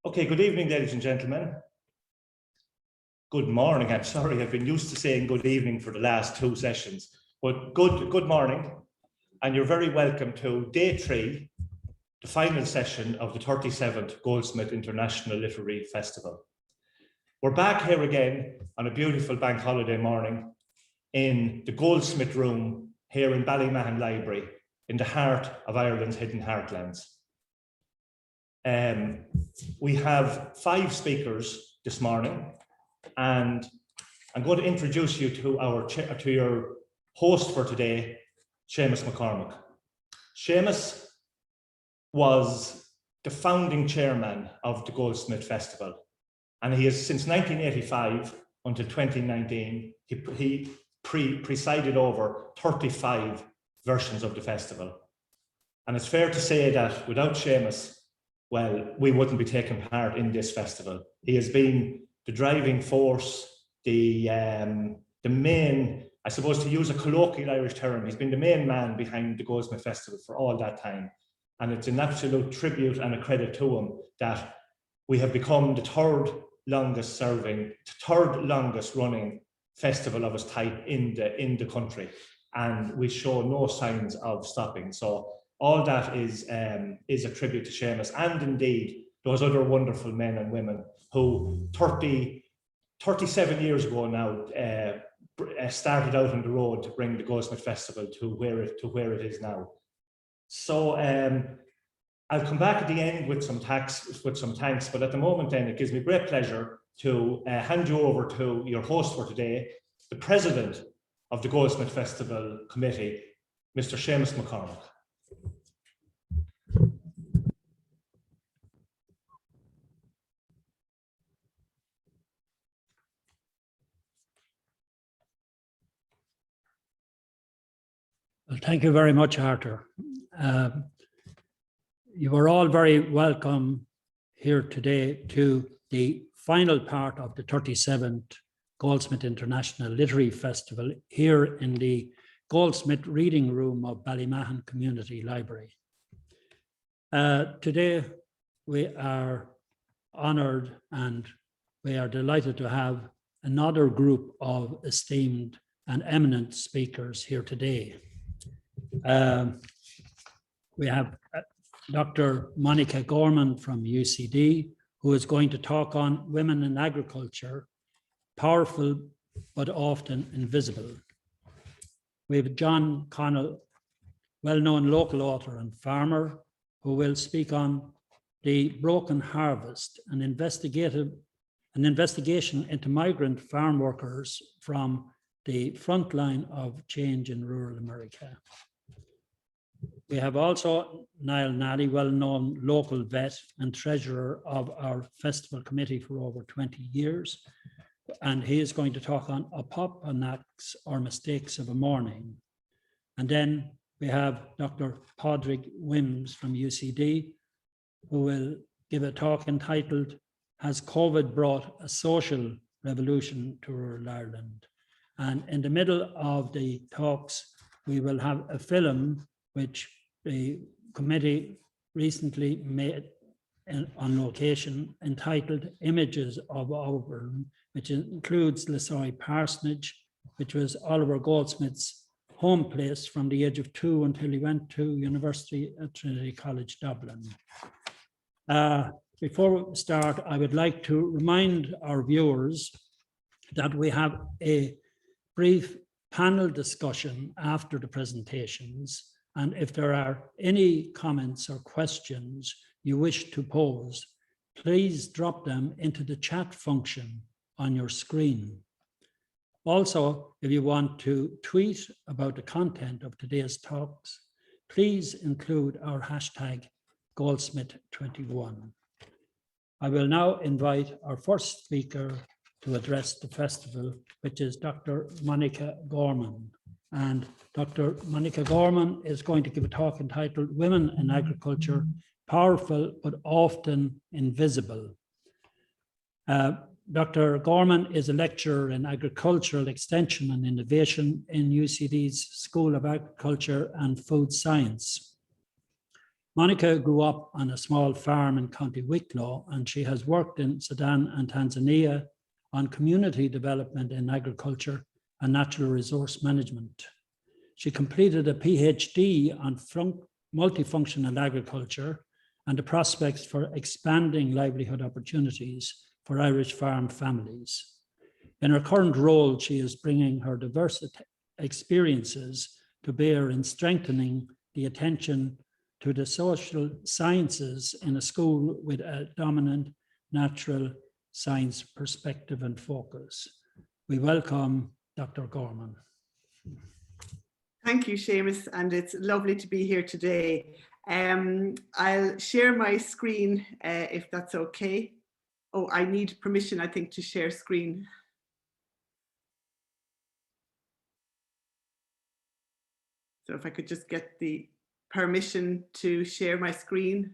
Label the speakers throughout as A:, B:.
A: Okay, good evening, ladies and gentlemen. Good morning. I'm sorry, I've been used to saying good evening for the last two sessions, but good morning. And you're very welcome to day 3, the final session of the 37th Goldsmith International Literary Festival. We're back here again on a beautiful bank holiday morning in the Goldsmith room here in Ballymahon Library, in the heart of Ireland's hidden heartlands. We have 5 speakers this morning, and I'm going to introduce you to your host for today, Seamus McCormack. Seamus was the founding chairman of the Goldsmith Festival, and he is since 1985 until 2019. He presided over 35 versions of the festival, and it's fair to say that without Seamus, well, we wouldn't be taking part in this festival. He has been the driving force, the main, I suppose to use a colloquial Irish term, he's been the main man behind the Goldsmith Festival for all that time. And it's an absolute tribute and a credit to him that we have become the third longest running festival of its type in the country. And we show no signs of stopping. So all that is a tribute to Seamus, and indeed those other wonderful men and women who 37 years ago now started out on the road to bring the Goldsmith Festival to where it is now. So I'll come back at the end with some thanks, but at the moment then it gives me great pleasure to hand you over to your host for today, the president of the Goldsmith Festival Committee, Mr. Seamus McCormack.
B: Well, thank you very much, Arthur. You are all very welcome here today to the final part of the 37th Goldsmith International Literary Festival here in the Goldsmith Reading Room of Ballymahon Community Library. Today, we are honoured and we are delighted to have another group of esteemed and eminent speakers here today. We have Dr. Monica Gorman from UCD, who is going to talk on women in agriculture, powerful but often invisible. We have John Connell, well-known local author and farmer, who will speak on the broken harvest, an investigation into migrant farm workers from the front line of change in rural America. We have also Niall Nally, well-known local vet and treasurer of our festival committee for over 20 years. And he is going to talk on opoponax, or mistakes of a morning. And then we have Dr. Padraig Wims from UCD, who will give a talk entitled, "Has COVID Brought a Social Revolution to Rural Ireland?" And in the middle of the talks, we will have a film which the committee recently made on location entitled Images of Auburn, which includes Lissoy Parsonage, which was Oliver Goldsmith's home place from the age of 2 until he went to university at Trinity College Dublin. Before we start, I would like to remind our viewers that we have a brief panel discussion after the presentations. And if there are any comments or questions you wish to pose, please drop them into the chat function on your screen. Also, if you want to tweet about the content of today's talks, please include our hashtag Goldsmith21. I will now invite our first speaker to address the festival, which is Dr. Monica Gorman. And Dr. Monica Gorman is going to give a talk entitled Women in Agriculture, Powerful but Often Invisible. Dr. Gorman is a lecturer in agricultural extension and innovation in UCD's School of Agriculture and Food Science. Monica grew up on a small farm in County Wicklow, and she has worked in Sudan and Tanzania on community development in agriculture and natural resource management. She completed a PhD on multifunctional agriculture and the prospects for expanding livelihood opportunities for Irish farm families. In her current role, she is bringing her diverse experiences to bear in strengthening the attention to the social sciences in a school with a dominant natural science perspective and focus. We welcome Dr. Gorman.
C: Thank you, Seamus, and it's lovely to be here today. I'll share my screen if that's okay. Oh, I need permission, I think, to share screen. So if I could just get the permission to share my screen.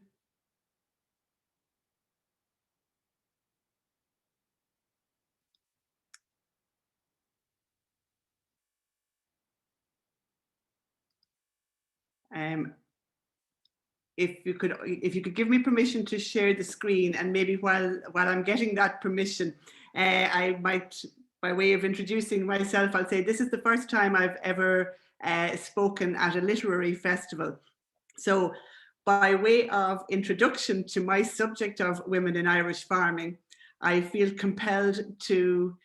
C: If you could give me permission to share the screen, and maybe while I'm getting that permission, I might, by way of introducing myself, I'll say this is the first time I've ever spoken at a literary festival. So by way of introduction to my subject of women in Irish farming, I feel compelled to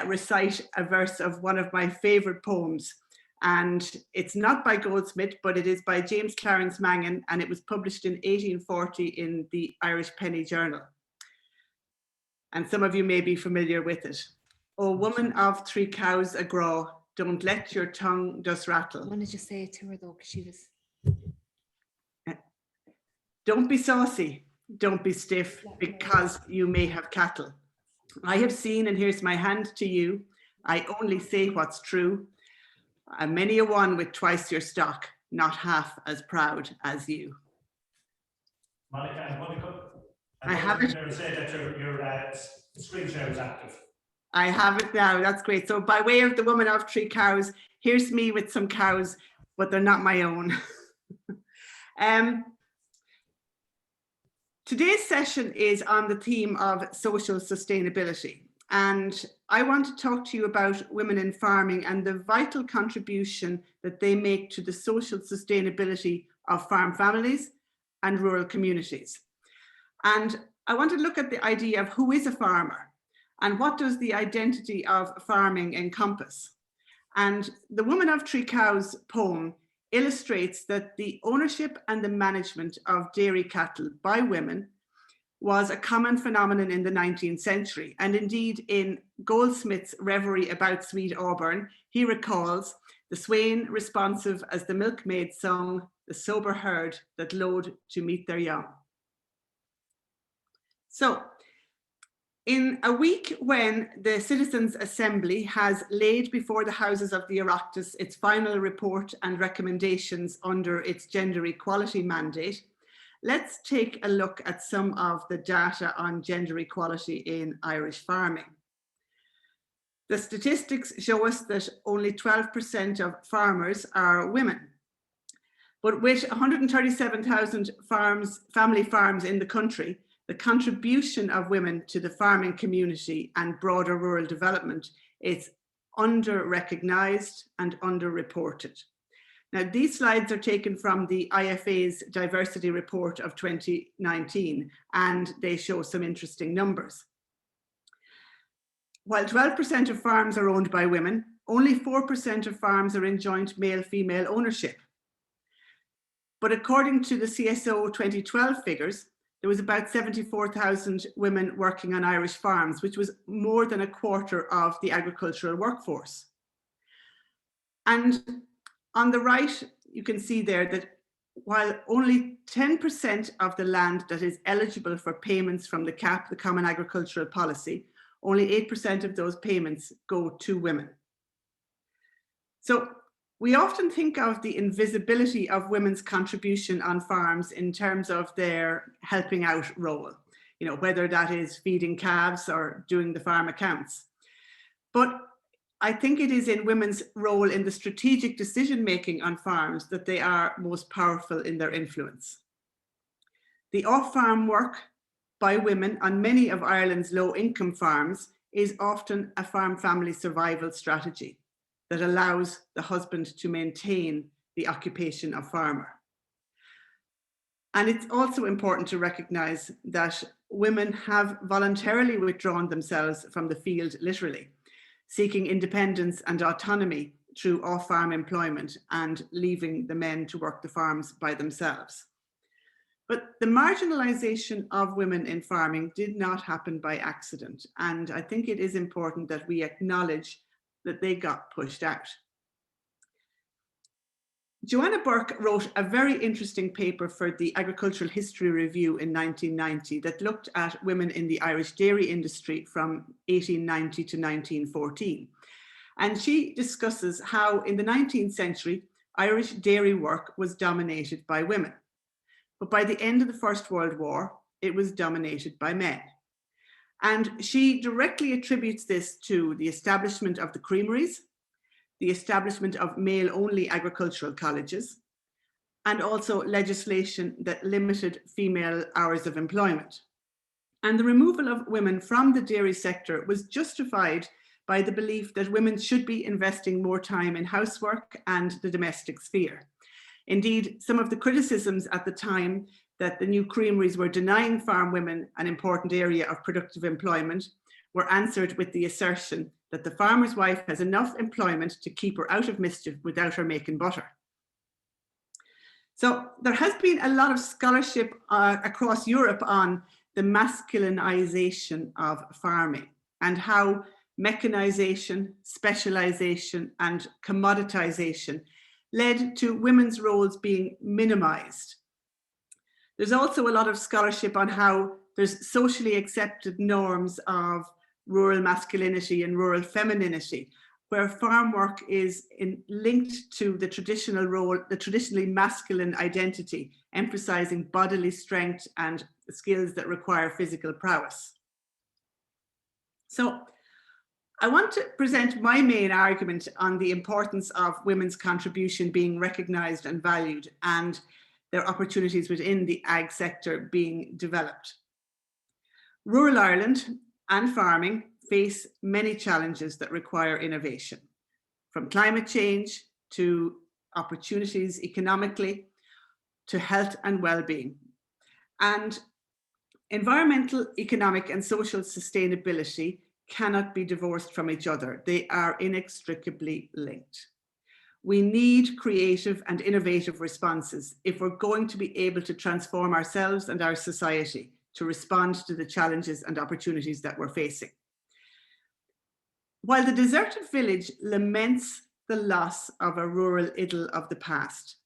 C: recite a verse of one of my favorite poems. And it's not by Goldsmith, but it is by James Clarence Mangan, and it was published in 1840 in the Irish Penny Journal. And some of you may be familiar with it. "O woman of 3 cows agraw, don't let your tongue just rattle."
D: I wanted to say it to her though, because she was...
C: "Don't be saucy, don't be stiff, because you may have cattle. I have seen, and here's my hand to you. I only say what's true. And many a one with twice your stock, not half as proud as you."
A: Monica,
C: I have it.
A: Say that your screen share is active.
C: I have it now, that's great. So by way of the woman of 3 cows, here's me with some cows, but they're not my own. Today's session is on the theme of social sustainability. And I want to talk to you about women in farming and the vital contribution that they make to the social sustainability of farm families and rural communities. And I want to look at the idea of who is a farmer and what does the identity of farming encompass. And the Woman of 3 Cows poem illustrates that the ownership and the management of dairy cattle by women was a common phenomenon in the 19th century. And indeed, in Goldsmith's Reverie about Sweet Auburn, he recalls the swain responsive as the milkmaid sung, the sober herd that lowed to meet their young. So, in a week when the Citizens' Assembly has laid before the Houses of the Oireachtas its final report and recommendations under its gender equality mandate, let's take a look at some of the data on gender equality in Irish farming. The statistics show us that only 12% of farmers are women. But with 137,000 family farms in the country, the contribution of women to the farming community and broader rural development is under-recognised and under-reported. Now, these slides are taken from the IFA's diversity report of 2019, and they show some interesting numbers. While 12% of farms are owned by women, only 4% of farms are in joint male-female ownership. But according to the CSO 2012 figures, there was about 74,000 women working on Irish farms, which was more than a quarter of the agricultural workforce. And on the right, you can see there that while only 10% of the land that is eligible for payments from the CAP, the Common Agricultural Policy, only 8% of those payments go to women. So we often think of the invisibility of women's contribution on farms in terms of their helping out role, whether that is feeding calves or doing the farm accounts. But I think it is in women's role in the strategic decision-making on farms that they are most powerful in their influence. The off-farm work by women on many of Ireland's low-income farms is often a farm family survival strategy that allows the husband to maintain the occupation of farmer. And it's also important to recognise that women have voluntarily withdrawn themselves from the field, literally, seeking independence and autonomy through off-farm employment and leaving the men to work the farms by themselves. But the marginalisation of women in farming did not happen by accident. And I think it is important that we acknowledge that they got pushed out. Joanna Burke wrote a very interesting paper for the Agricultural History Review in 1990 that looked at women in the Irish dairy industry from 1890 to 1914. And she discusses how in the 19th century, Irish dairy work was dominated by women. But by the end of the First World War, it was dominated by men. And she directly attributes this to the establishment of the creameries, the establishment of male-only agricultural colleges, and also legislation that limited female hours of employment. And the removal of women from the dairy sector was justified by the belief that women should be investing more time in housework and the domestic sphere. Indeed, some of the criticisms at the time that the new creameries were denying farm women an important area of productive employment were answered with the assertion that the farmer's wife has enough employment to keep her out of mischief without her making butter. So there has been a lot of scholarship across Europe on the masculinization of farming and how mechanization, specialization, and commoditization led to women's roles being minimized. There's also a lot of scholarship on how there's socially accepted norms of rural masculinity and rural femininity, where farm work is linked to the traditional role, the traditionally masculine identity, emphasizing bodily strength and skills that require physical prowess. So I want to present my main argument on the importance of women's contribution being recognized and valued and their opportunities within the ag sector being developed. Rural Ireland and farming face many challenges that require innovation, from climate change to opportunities economically to health and well-being. And environmental, economic, and social sustainability cannot be divorced from each other. They are inextricably linked. We need creative and innovative responses if we're going to be able to transform ourselves and our society to respond to the challenges and opportunities that we're facing. While the deserted village laments the loss of a rural idyll of the past,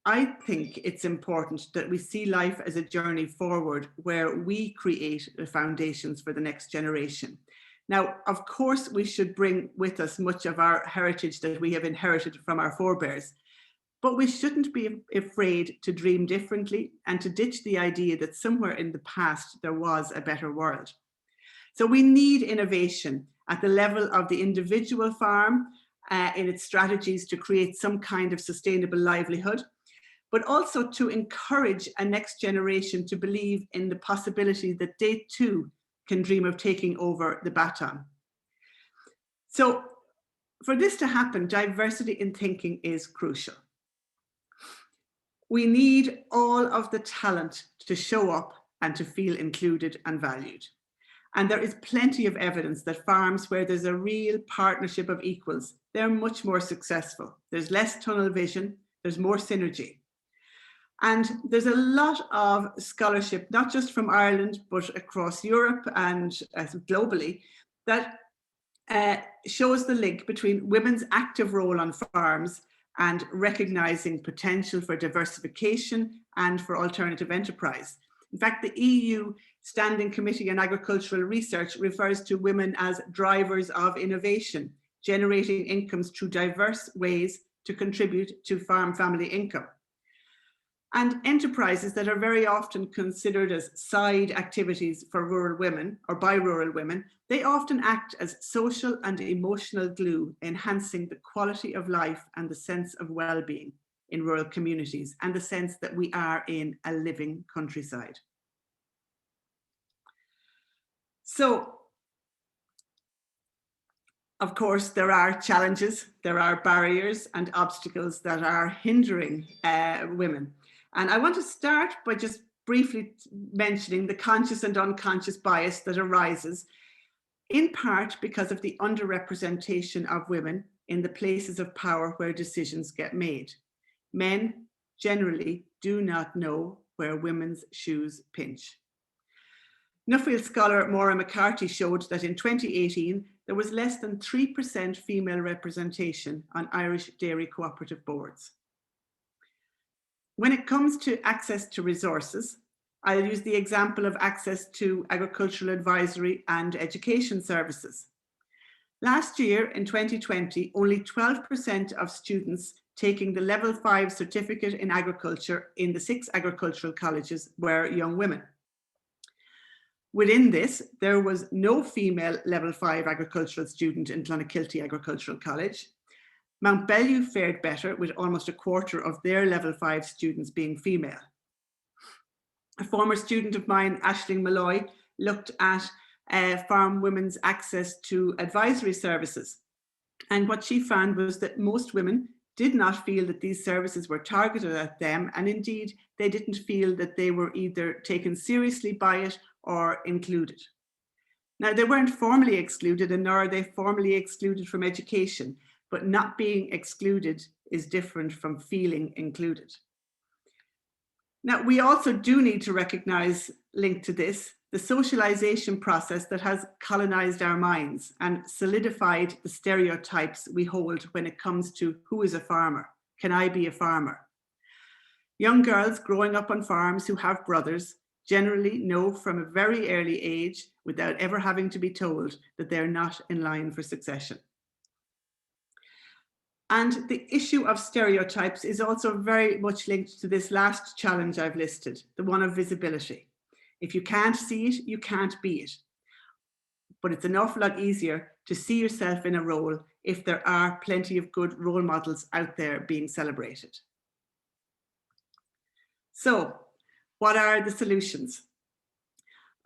C: I think it's important that we see life as a journey forward where we create the foundations for the next generation. Now, of course, we should bring with us much of our heritage that we have inherited from our forebears, but we shouldn't be afraid to dream differently and to ditch the idea that somewhere in the past there was a better world. So we need innovation at the level of the individual farm in its strategies to create some kind of sustainable livelihood, but also to encourage a next generation to believe in the possibility that they too can dream of taking over the baton. So for this to happen, diversity in thinking is crucial. We need all of the talent to show up and to feel included and valued. And there is plenty of evidence that farms where there's a real partnership of equals, they're much more successful. There's less tunnel vision, there's more synergy. And there's a lot of scholarship, not just from Ireland, but across Europe and globally, that shows the link between women's active role on farms and recognizing potential for diversification and for alternative enterprise. In fact, the EU Standing Committee on Agricultural Research refers to women as drivers of innovation, generating incomes through diverse ways to contribute to farm family income. And enterprises that are very often considered as side activities for rural women or by rural women, they often act as social and emotional glue, enhancing the quality of life and the sense of well-being in rural communities and the sense that we are in a living countryside. So, of course, there are challenges, there are barriers and obstacles that are hindering women. And I want to start by just briefly mentioning the conscious and unconscious bias that arises, in part because of the underrepresentation of women in the places of power where decisions get made. Men generally do not know where women's shoes pinch. Nuffield scholar Maura McCarthy showed that in 2018, there was less than 3% female representation on Irish dairy cooperative boards. When it comes to access to resources, I'll use the example of access to agricultural advisory and education services. Last year, in 2020, only 12% of students taking the level 5 certificate in agriculture in the 6 agricultural colleges were young women. Within this, there was no female level 5 agricultural student in Clonakilty Agricultural College. Mount Bellew fared better, with almost a quarter of their level 5 students being female. A former student of mine, Aisling Malloy, looked at farm women's access to advisory services. And what she found was that most women did not feel that these services were targeted at them, and indeed they didn't feel that they were either taken seriously by it or included. Now, they weren't formally excluded, and nor are they formally excluded from education, but not being excluded is different from feeling included. Now, we also do need to recognize, linked to this, the socialization process that has colonized our minds and solidified the stereotypes we hold when it comes to who is a farmer. Can I be a farmer? Young girls growing up on farms who have brothers generally know from a very early age, without ever having to be told, that they're not in line for succession. And the issue of stereotypes is also very much linked to this last challenge I've listed, the one of visibility. If you can't see it, you can't be it. But it's an awful lot easier to see yourself in a role if there are plenty of good role models out there being celebrated. So, what are the solutions?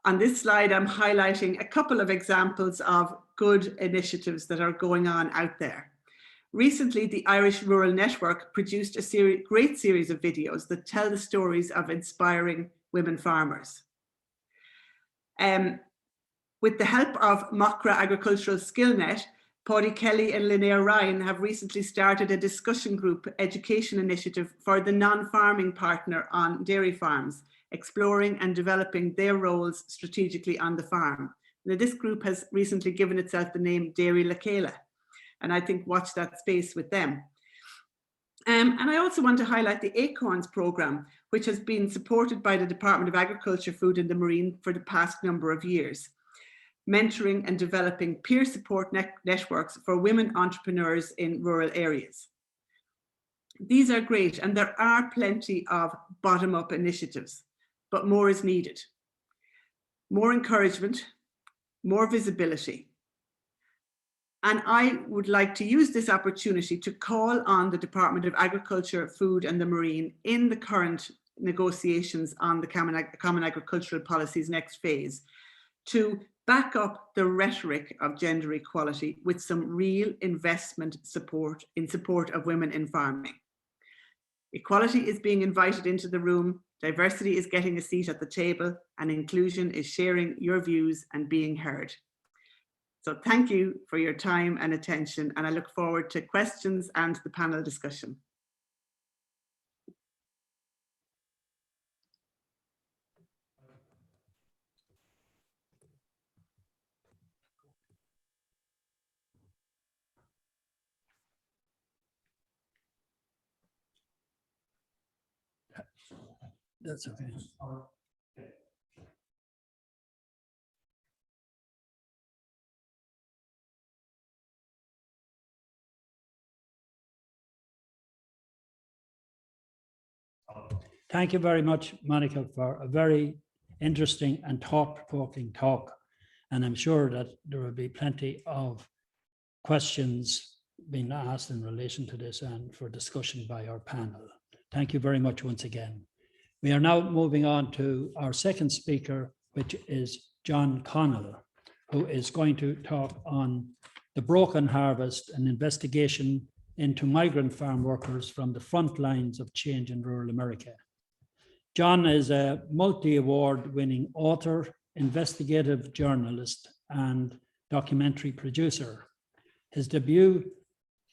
C: On this slide, I'm highlighting a couple of examples of good initiatives that are going on out there. Recently, the Irish Rural Network produced a great series of videos that tell the stories of inspiring women farmers. With the help of Macra Agricultural SkillNet, Paddy Kelly and Linnea Ryan have recently started a discussion group education initiative for the non-farming partner on dairy farms, exploring and developing their roles strategically on the farm. Now, this group has recently given itself the name Dairy Lakela, and I think watch that space with them. And I also want to highlight the Acorns programme, which has been supported by the Department of Agriculture, Food and the Marine for the past number of years, mentoring and developing peer support networks for women entrepreneurs in rural areas. These are great, and there are plenty of bottom-up initiatives, but more is needed. More encouragement, more visibility. And I would like to use this opportunity to call on the Department of Agriculture, Food and the Marine in the current negotiations on the Common Agricultural Policy's next phase to back up the rhetoric of gender equality with some real investment support in support of women in farming. Equality is being invited into the room, diversity is getting a seat at the table, and inclusion is sharing your views and being heard. So thank you for your time and attention, and I look forward to questions and the panel discussion.
B: That's okay. Thank you very much, Monica, for a very interesting and thought-provoking talk. And I'm sure that there will be plenty of questions being asked in relation to this and for discussion by our panel. Thank you very much once again. We are now moving on to our second speaker, which is John Connell, who is going to talk on the broken harvest, an investigation into migrant farm workers from the front lines of change in rural America. John is a multi-award winning author, investigative journalist, and documentary producer. His debut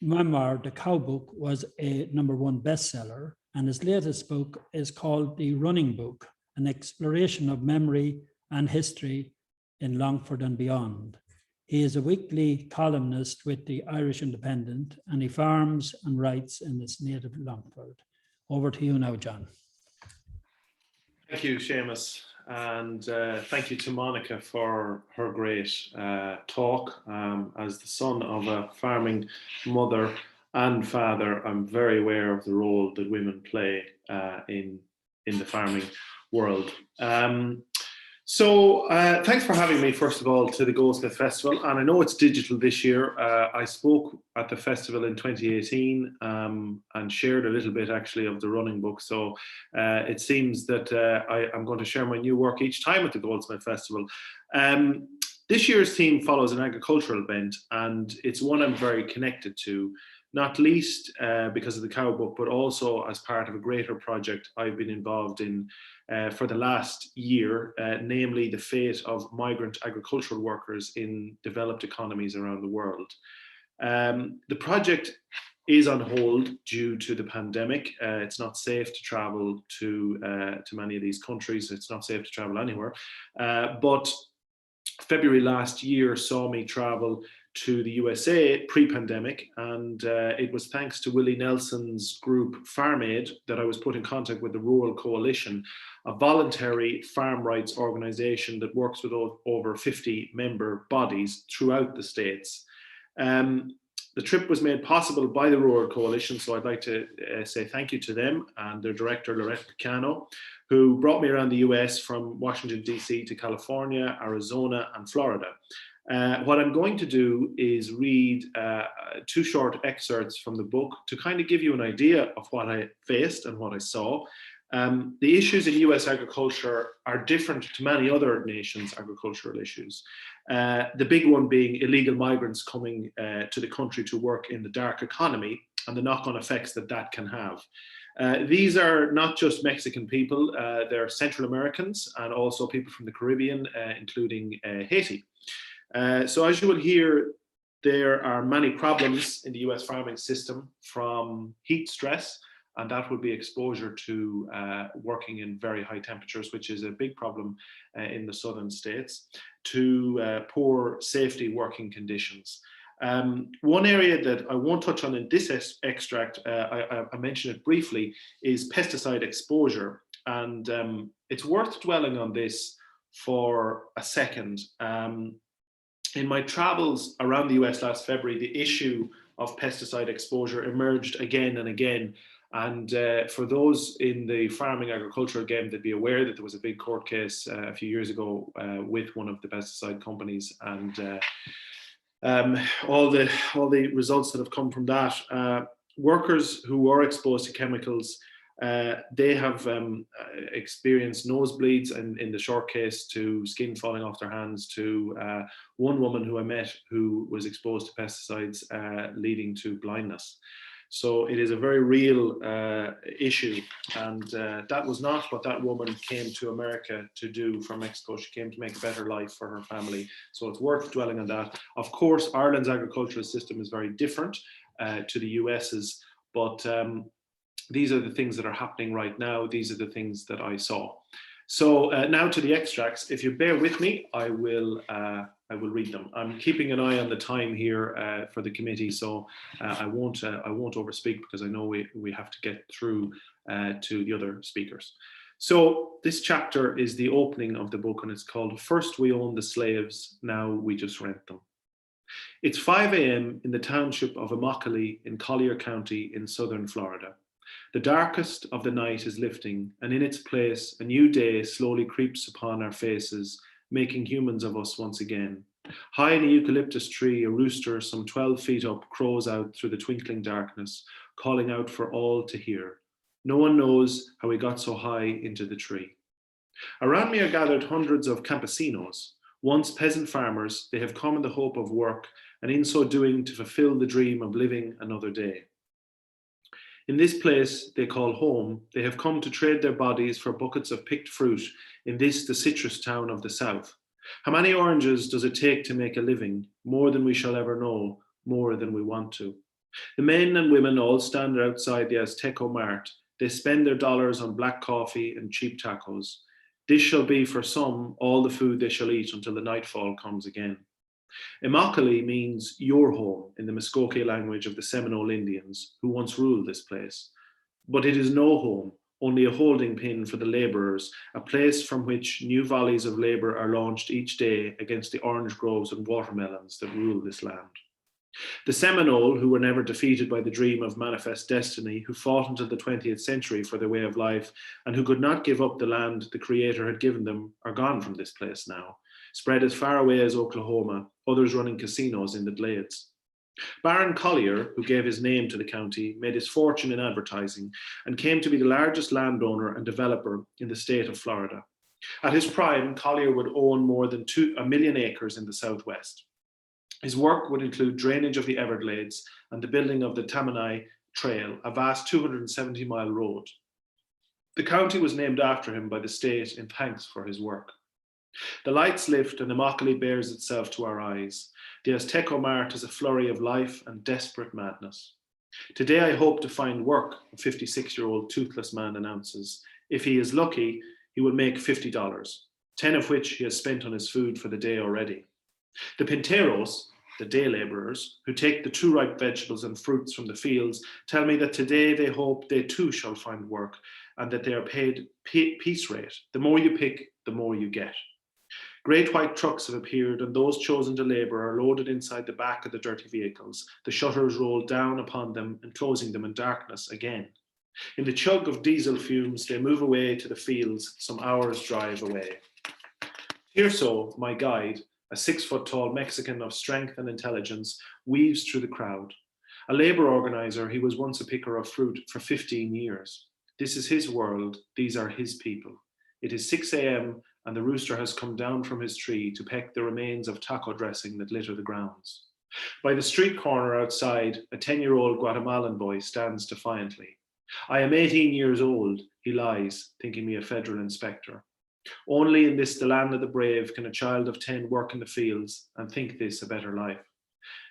B: memoir, The Cow Book, was a #1 bestseller, and his latest book is called The Running Book, an exploration of memory and history in Longford and beyond. He is a weekly columnist with the Irish Independent, and he farms and writes in his native Longford. Over to you now, John.
E: Thank you, Seamus, and thank you to Monica for her great talk. As the son of a farming mother and father, I'm very aware of the role that women play in the farming world. So thanks for having me, first of all, to the Goldsmith Festival. And I know it's digital this year. I spoke at the festival in 2018 and shared a little bit actually of the running book. So it seems that I'm going to share my new work each time at the Goldsmith Festival. This year's theme follows an agricultural bent, and it's one I'm very connected to, not least because of the Cow Book, but also as part of a greater project I've been involved in for the last year, namely the fate of migrant agricultural workers in developed economies around the world. The project is on hold due to the pandemic. It's not safe to travel to many of these countries. It's not safe to travel anywhere. But February last year saw me travel to the USA pre-pandemic, and it was thanks to Willie Nelson's group Farm Aid that I was put in contact with the Rural Coalition, a voluntary farm rights organization that works with over 50 member bodies throughout the States. The trip was made possible by the Rural Coalition, so I'd like to say thank you to them and their director, Lorette Picano, who brought me around the US from Washington, DC to California, Arizona, and Florida. What I'm going to do is read 2 short excerpts from the book to kind of give you an idea of what I faced and what I saw. The issues in US agriculture are different to many other nations' agricultural issues. The big one being illegal migrants coming to the country to work in the dark economy and the knock-on effects that that can have. These are not just Mexican people, they're Central Americans and also people from the Caribbean, including Haiti. So as you will hear, there are many problems in the US farming system, from heat stress, and that would be exposure to working in very high temperatures, which is a big problem in the southern states, to poor safety working conditions. One area that I won't touch on in this extract, I mentioned it briefly, is pesticide exposure. And it's worth dwelling on this for a second. In my travels around the US last February, the issue of pesticide exposure emerged again and again. And for those in the farming agricultural game, they'd be aware that there was a big court case a few years ago with one of the pesticide companies, and all the results that have come from that. Workers who are exposed to chemicals, they have experienced nosebleeds, and in the short case to skin falling off their hands, to one woman who I met who was exposed to pesticides leading to blindness. So it is a very real issue, and that was not what that woman came to America to do from Mexico. She came to make a better life for her family. So it's worth dwelling on that. Of course, Ireland's agricultural system is very different to the US's, but these are the things that are happening right now. These are the things that I saw. So now to the extracts. If you bear with me, I will read them. I'm keeping an eye on the time here for the committee, so I won't overspeak, because I know we have to get through to the other speakers. So this chapter is the opening of the book, and it's called "First We Owned the Slaves, Now We Just Rent Them." It's 5 a.m. in the township of Immokalee in Collier County in southern Florida. The darkest of the night is lifting, and in its place, a new day slowly creeps upon our faces, making humans of us once again. High in a eucalyptus tree, a rooster some 12 feet up crows out through the twinkling darkness, calling out for all to hear. No one knows how he got so high into the tree. Around me are gathered hundreds of campesinos. Once peasant farmers, they have come in the hope of work, and in so doing to fulfill the dream of living another day. In this place they call home, they have come to trade their bodies for buckets of picked fruit in this, the citrus town of the south. How many oranges does it take to make a living? More than we shall ever know, more than we want to. The men and women all stand outside the Azteco Mart. They spend their dollars on black coffee and cheap tacos. This shall be for some all the food they shall eat until the nightfall comes again. Immokalee means your home in the Muskoka language of the Seminole Indians who once ruled this place. But it is no home, only a holding pin for the labourers, a place from which new volleys of labour are launched each day against the orange groves and watermelons that rule this land. The Seminole, who were never defeated by the dream of manifest destiny, who fought until the 20th century for their way of life, and who could not give up the land the Creator had given them, are gone from this place now, spread as far away as Oklahoma, others running casinos in the Glades. Baron Collier, who gave his name to the county, made his fortune in advertising and came to be the largest landowner and developer in the state of Florida. At his prime, Collier would own more than 1 million acres in the Southwest. His work would include drainage of the Everglades and the building of the Tammany Trail, a vast 270-mile road. The county was named after him by the state in thanks for his work. The lights lift and Immokalee bears itself to our eyes. The Azteco Mart is a flurry of life and desperate madness. Today I hope to find work, a 56-year-old toothless man announces. If he is lucky, he will make $50, 10 of which he has spent on his food for the day already. The pinteros, the day labourers, who take the too ripe vegetables and fruits from the fields, tell me that today they hope they too shall find work and that they are paid piece rate. The more you pick, the more you get. Great white trucks have appeared and those chosen to labour are loaded inside the back of the dirty vehicles. The shutters roll down upon them and closing them in darkness again. In the chug of diesel fumes, they move away to the fields some hours' drive away. Tirso, my guide, a 6-foot-tall Mexican of strength and intelligence, weaves through the crowd. A labour organiser, he was once a picker of fruit for 15 years. This is his world, these are his people. It is 6 a.m. and the rooster has come down from his tree to peck the remains of taco dressing that litter the grounds. By the street corner outside, a 10-year-old Guatemalan boy stands defiantly. I am 18 years old, he lies, thinking me a federal inspector. Only in this, the land of the brave, can a child of 10 work in the fields and think this a better life.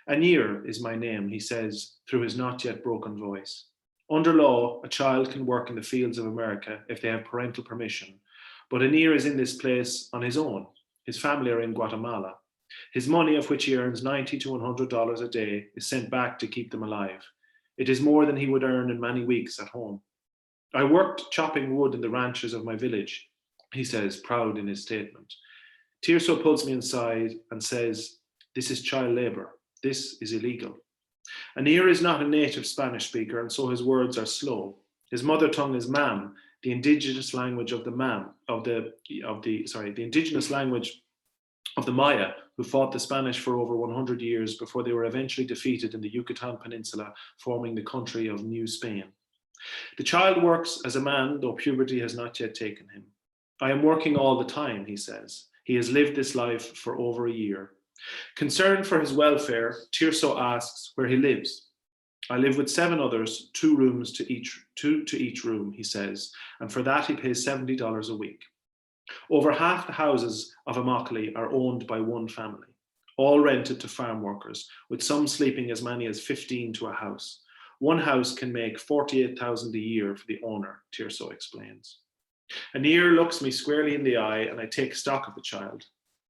E: Anir is my name, he says, through his not yet broken voice. Under law, a child can work in the fields of America if they have parental permission. But Anir is in this place on his own. His family are in Guatemala. His money, of which he earns $90 to $100 a day, is sent back to keep them alive. It is more than he would earn in many weeks at home. I worked chopping wood in the ranches of my village, he says, proud in his statement. Tirso pulls me inside and says, this is child labour. This is illegal. Anir is not a native Spanish speaker, and so his words are slow. His mother tongue is Mam, the indigenous language of the indigenous language of the Maya, who fought the Spanish for over 100 years before they were eventually defeated in the Yucatan Peninsula, forming the country of New Spain. The child works as a man, though puberty has not yet taken him. I am working all the time, he says. He has lived this life for over a year. Concerned for his welfare, Tirso asks where he lives. I live with 7 others, 2 rooms to each room, he says, and for that he pays $70 a week. Over half the houses of Immokalee are owned by one family, all rented to farm workers, with some sleeping as many as 15 to a house. One house can make $48,000 a year for the owner, Tirso explains. Anir looks me squarely in the eye and I take stock of the child.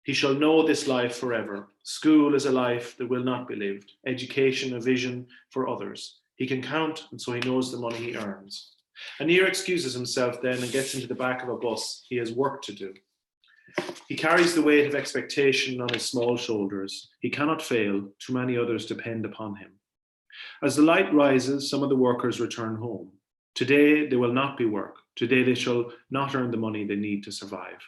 E: He shall know this life forever. School is a life that will not be lived. Education, a vision for others. He can count, and so he knows the money he earns. Anir excuses himself then and gets into the back of a bus. He has work to do. He carries the weight of expectation on his small shoulders. He cannot fail. Too many others depend upon him. As the light rises, some of the workers return home. Today, there will not be work. Today, they shall not earn the money they need to survive.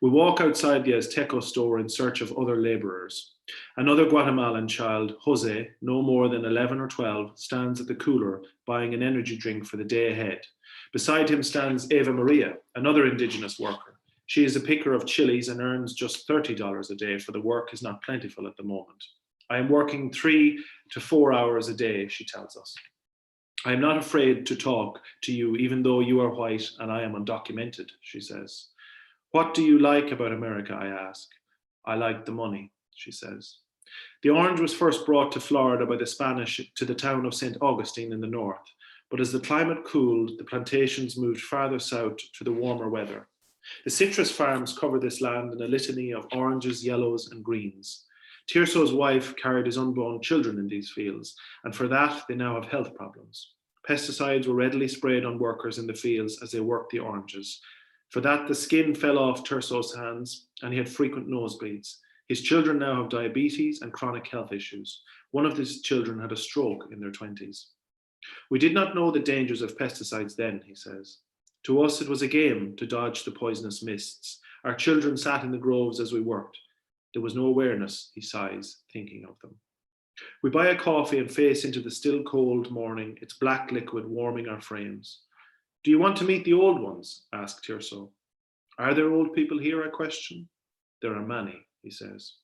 E: We walk outside the Azteco store in search of other labourers. Another Guatemalan child, Jose, no more than 11 or 12, stands at the cooler buying an energy drink for the day ahead. Beside him stands Eva Maria, another indigenous worker. She is a picker of chilies and earns just $30 a day, for the work is not plentiful at the moment. I am working 3 to 4 hours a day, she tells us. I am not afraid to talk to you, even though you are white and I am undocumented, she says. What do you like about America, I ask. I like the money, she says. The orange was first brought to Florida by the Spanish to the town of St. Augustine in the north, but as the climate cooled, the plantations moved farther south to the warmer weather. The citrus farms cover this land in a litany of oranges, yellows, and greens. Tirso's wife carried his unborn children in these fields, and for that they now have health problems. Pesticides were readily sprayed on workers in the fields as they worked the oranges. For that, the skin fell off Tirso's hands, and he had frequent nosebleeds. His children now have diabetes and chronic health issues. One of his children had a stroke in their 20s. We did not know the dangers of pesticides then, he says. To us, it was a game to dodge the poisonous mists. Our children sat in the groves as we worked. There was no awareness, he sighs, thinking of them. We buy a coffee and face into the still cold morning, its black liquid warming our frames. Do you want to meet the old ones? Asked Tirso. Are there old people here, I question. There are many, he says.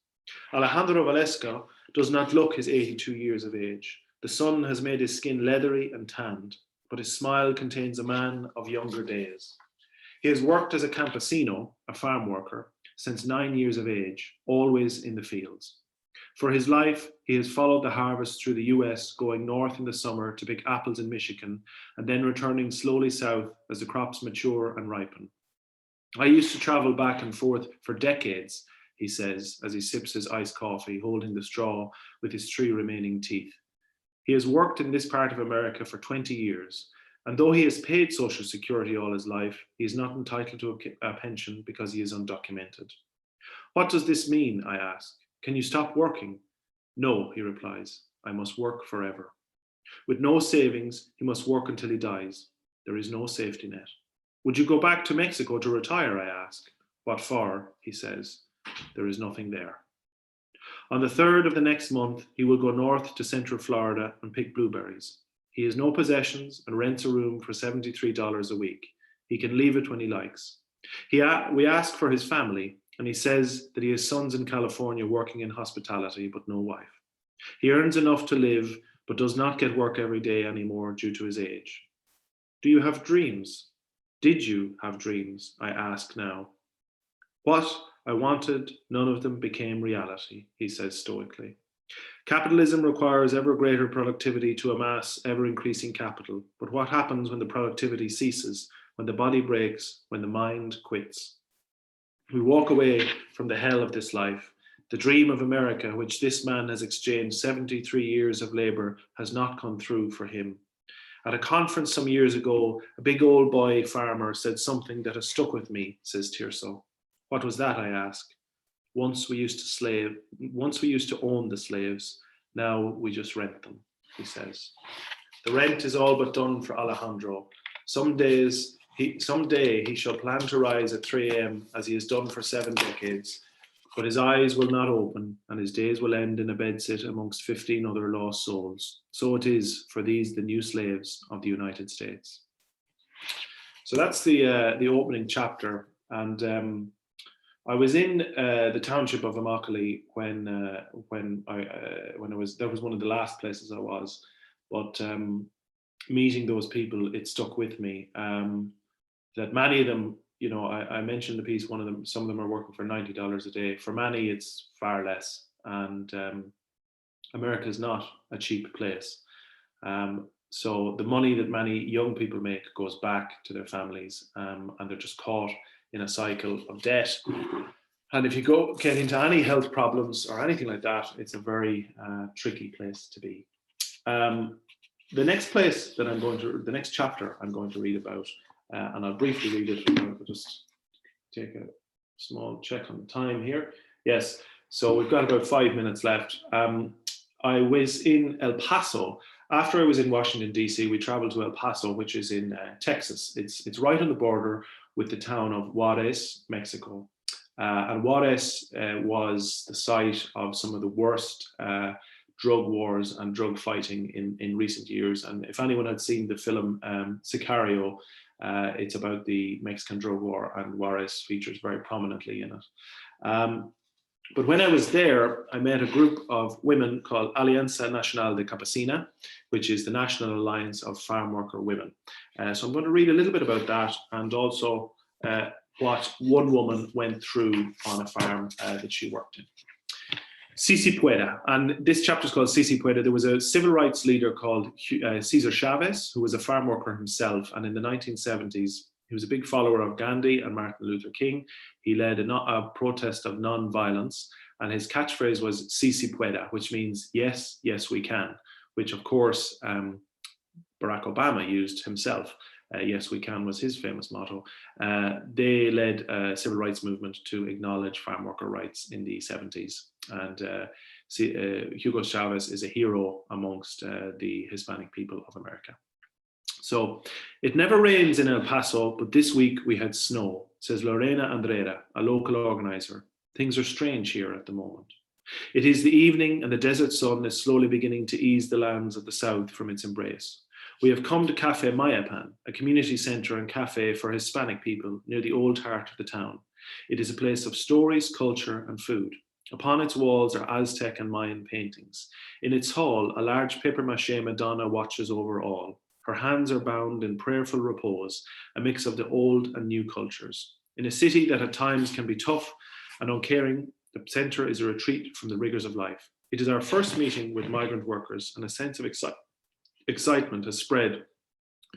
E: Alejandro Valesca does not look his 82 years of age. The sun has made his skin leathery and tanned, but his smile contains a man of younger days. He has worked as a campesino, a farm worker, since 9 years of age, always in the fields. For his life, he has followed the harvest through the US, going north in the summer to pick apples in Michigan, and then returning slowly south as the crops mature and ripen. I used to travel back and forth for decades, he says, as he sips his iced coffee, holding the straw with his 3 remaining teeth. He has worked in this part of America for 20 years, and though he has paid Social Security all his life, he is not entitled to a pension because he is undocumented. What does this mean, I ask? Can you stop working? No, he replies, I must work forever. With no savings, he must work until he dies. There is no safety net. Would you go back to Mexico to retire, I ask. What for, he says. There is nothing there. On the 3rd of the next month, he will go north to Central Florida and pick blueberries. He has no possessions and rents a room for $73 a week. He can leave it when he likes. We ask for his family, and he says that he has sons in California working in hospitality, but no wife. He earns enough to live, but does not get work every day anymore due to his age. Do you have dreams? Did you have dreams? I ask now. What I wanted, none of them became reality, he says stoically. Capitalism requires ever greater productivity to amass ever increasing capital. But what happens when the productivity ceases, when the body breaks, when the mind quits? We walk away from the hell of this life. The dream of America, which this man has exchanged 73 years of labor, has not come through for him. At a conference some years ago, a big old boy farmer said something that has stuck with me, says Tirso. What was that, I ask? Once we used to own the slaves, now we just rent them, he says. The rent is all but done for Alejandro. Someday he shall plan to rise at 3 a.m. as he has done for 7 decades, but his eyes will not open and his days will end in a bedsit amongst 15 other lost souls. So it is for these, the new slaves of the United States. So that's the opening chapter. And I was in the township of Immokalee when I was. That was one of the last places I was. But meeting those people, it stuck with me. That many of them, you know, I mentioned the piece. Some of them are working for $90 a day. For many, it's far less. And America is not a cheap place. So the money that many young people make goes back to their families, and they're just caught in a cycle of debt. And if you get into any health problems or anything like that, it's a very tricky place to be. The next chapter I'm going to read about, and I'll briefly read it. I'll just take a small check on the time here. Yes, so we've got about 5 minutes left. I was in El Paso. After I was in Washington, D.C., we traveled to El Paso, which is in Texas. It's right on the border with the town of Juarez, Mexico. And Juarez was the site of some of the worst drug wars and drug fighting in recent years. And if anyone had seen the film Sicario, it's about the Mexican drug war, and Juarez features very prominently in it. But when I was there, I met a group of women called Alianza Nacional de Campesina, which is the National Alliance of Farm Worker Women. So I'm going to read a little bit about that, and also what one woman went through on a farm that she worked in. Si se pueda, and this chapter is called Si se pueda. There was a civil rights leader called Cesar Chavez, who was a farm worker himself, and in the 1970s, he was a big follower of Gandhi and Martin Luther King. He led a protest of non-violence, and his catchphrase was Si se pueda, which means yes, yes we can, which of course Barack Obama used himself. Yes we can was his famous motto. They led a civil rights movement to acknowledge farm worker rights in the 70s. And Hugo Chavez is a hero amongst the Hispanic people of America. So, it never rains in El Paso, but this week we had snow, says Lorena Andrera, a local organizer. Things are strange here at the moment. It is the evening and the desert sun is slowly beginning to ease the lands of the south from its embrace. We have come to Cafe Mayapan, a community centre and cafe for Hispanic people near the old heart of the town. It is a place of stories, culture and food. Upon its walls are Aztec and Mayan paintings. In its hall, a large papier-mâché Madonna watches over all. Her hands are bound in prayerful repose, a mix of the old and new cultures. In a city that at times can be tough and uncaring, the centre is a retreat from the rigours of life. It is our first meeting with migrant workers, and a sense of excitement has spread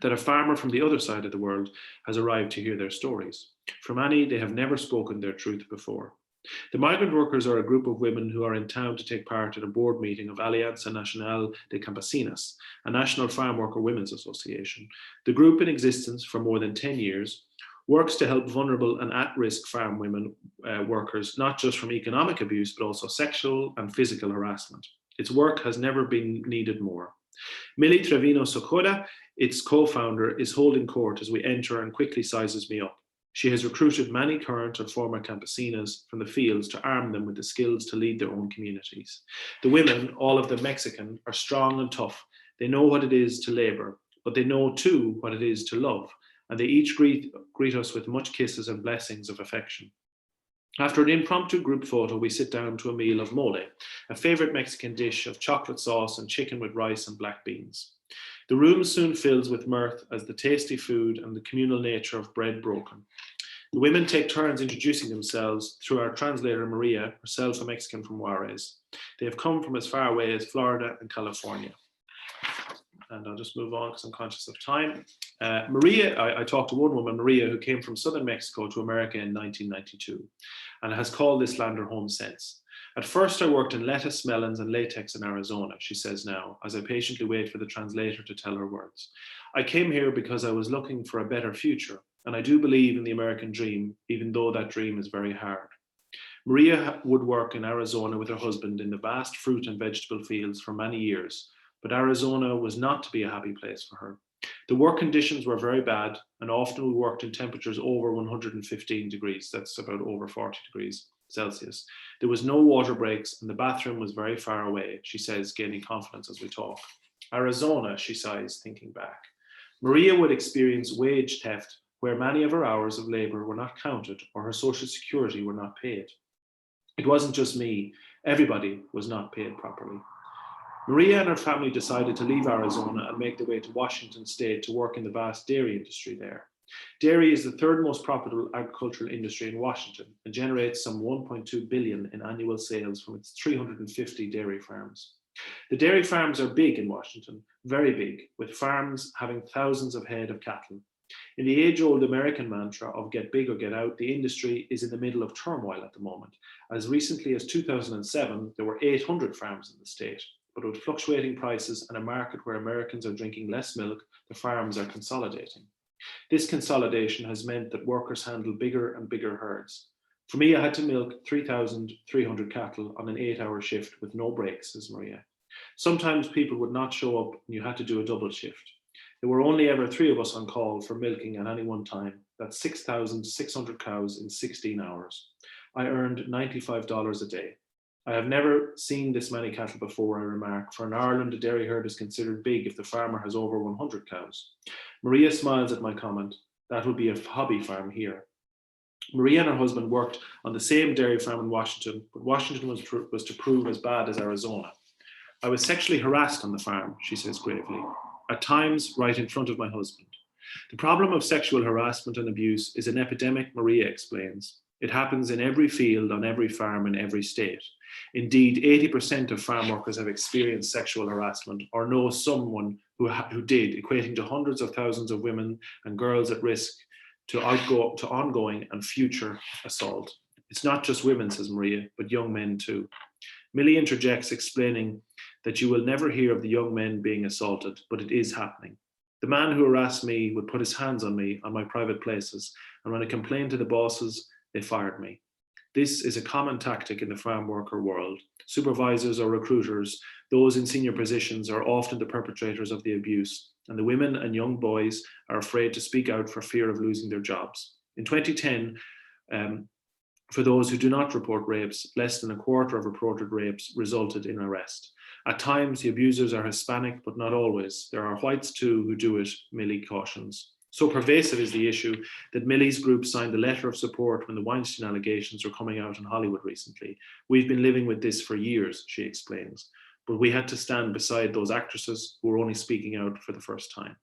E: that a farmer from the other side of the world has arrived to hear their stories. For many, they have never spoken their truth before. The migrant workers are a group of women who are in town to take part in a board meeting of Alianza Nacional de Campesinas, a national farm worker women's association. The group, in existence for more than 10 years, works to help vulnerable and at-risk farm women workers, not just from economic abuse, but also sexual and physical harassment. Its work has never been needed more. Millie Trevino Socoda, its co-founder, is holding court as we enter and quickly sizes me up. She has recruited many current and former campesinas from the fields to arm them with the skills to lead their own communities. The women, all of them Mexican, are strong and tough. They know what it is to labor, but they know too what it is to love, and they each greet us with much kisses and blessings of affection. After an impromptu group photo, we sit down to a meal of mole, a favorite Mexican dish of chocolate sauce and chicken with rice and black beans. The room soon fills with mirth as the tasty food and the communal nature of bread broken. The women take turns introducing themselves through our translator Maria, herself a Mexican from Juarez. They have come from as far away as Florida and California. And I'll just move on because I'm conscious of time. Maria, I talked to one woman, Maria, who came from southern Mexico to America in 1992 and has called this land her home since. At first, I worked in lettuce, melons, and latex in Arizona, she says now, as I patiently wait for the translator to tell her words. I came here because I was looking for a better future, and I do believe in the American dream, even though that dream is very hard. Maria would work in Arizona with her husband in the vast fruit and vegetable fields for many years, but Arizona was not to be a happy place for her. The work conditions were very bad, and often we worked in temperatures over 115 degrees, that's about over 40 degrees Celsius. There was no water breaks, and the bathroom was very far away, she says, gaining confidence as we talk. Arizona, she sighs, thinking back. Maria would experience wage theft, where many of her hours of labor were not counted or her social security were not paid. It wasn't just me, everybody was not paid properly. Maria and her family decided to leave Arizona and make their way to Washington State to work in the vast dairy industry there. Dairy is the third most profitable agricultural industry in Washington and generates some $1.2 billion in annual sales from its 350 dairy farms. The dairy farms are big in Washington, very big, with farms having thousands of head of cattle. In the age-old American mantra of get big or get out, the industry is in the middle of turmoil at the moment. As recently as 2007, there were 800 farms in the state, but with fluctuating prices and a market where Americans are drinking less milk, the farms are consolidating. This consolidation has meant that workers handle bigger and bigger herds. For me, I had to milk 3,300 cattle on an 8-hour shift with no breaks, says Maria. Sometimes people would not show up and you had to do a double shift. There were only ever 3 of us on call for milking at any one time. That's 6,600 cows in 16 hours. I earned $95 a day. I have never seen this many cattle before, I remark, for in Ireland a dairy herd is considered big if the farmer has over 100 cows. Maria smiles at my comment. That would be a hobby farm here. Maria and her husband worked on the same dairy farm in Washington, but Washington was to prove as bad as Arizona. I was sexually harassed on the farm, she says gravely, at times right in front of my husband. The problem of sexual harassment and abuse is an epidemic, Maria explains. It happens in every field, on every farm, in every state. Indeed, 80% of farm workers have experienced sexual harassment or know someone who did, equating to hundreds of thousands of women and girls at risk to ongoing and future assault. It's not just women, says Maria, but young men too. Millie interjects, explaining that you will never hear of the young men being assaulted, but it is happening. The man who harassed me would put his hands on me on my private places, and when I complained to the bosses, they fired me. This is a common tactic in the farm worker world. Supervisors or recruiters, those in senior positions, are often the perpetrators of the abuse, and the women and young boys are afraid to speak out for fear of losing their jobs. In 2010, for those who do not report rapes, less than a quarter of reported rapes resulted in arrest. At times, the abusers are Hispanic, but not always. There are whites too who do it, Millie cautions. So pervasive is the issue that Millie's group signed a letter of support when the Weinstein allegations were coming out in Hollywood recently. We've been living with this for years, she explains, but we had to stand beside those actresses who were only speaking out for the first time.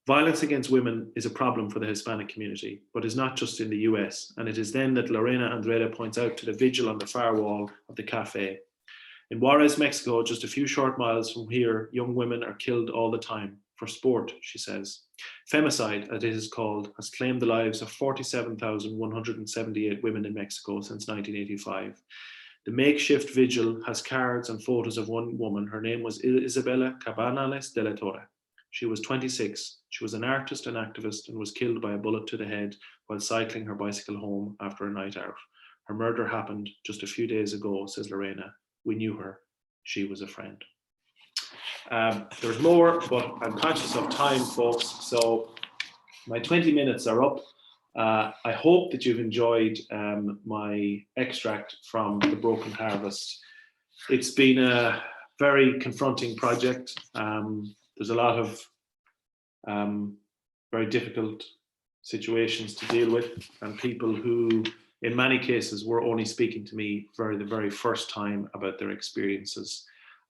E: Violence against women is a problem for the Hispanic community, but is not just in the US, and it is then that Lorena Andreda points out to the vigil on the far wall of the cafe. In Juarez, Mexico, just a few short miles from here, young women are killed all the time, for sport, she says. Femicide, as it is called, has claimed the lives of 47,178 women in Mexico since 1985. The makeshift vigil has cards and photos of one woman. Her name was Isabela Cabanales de la Torre. She was 26. She was an artist and activist and was killed by a bullet to the head while cycling her bicycle home after a night out. Her murder happened just a few days ago, says Lorena. We knew her. She was a friend. There's more, but I'm conscious of time, folks. So my 20 minutes are up. I hope that you've enjoyed my extract from The Broken Harvest. It's been a very confronting project. There's a lot of very difficult situations to deal with, and people who, in many cases, were only speaking to me for the very first time about their experiences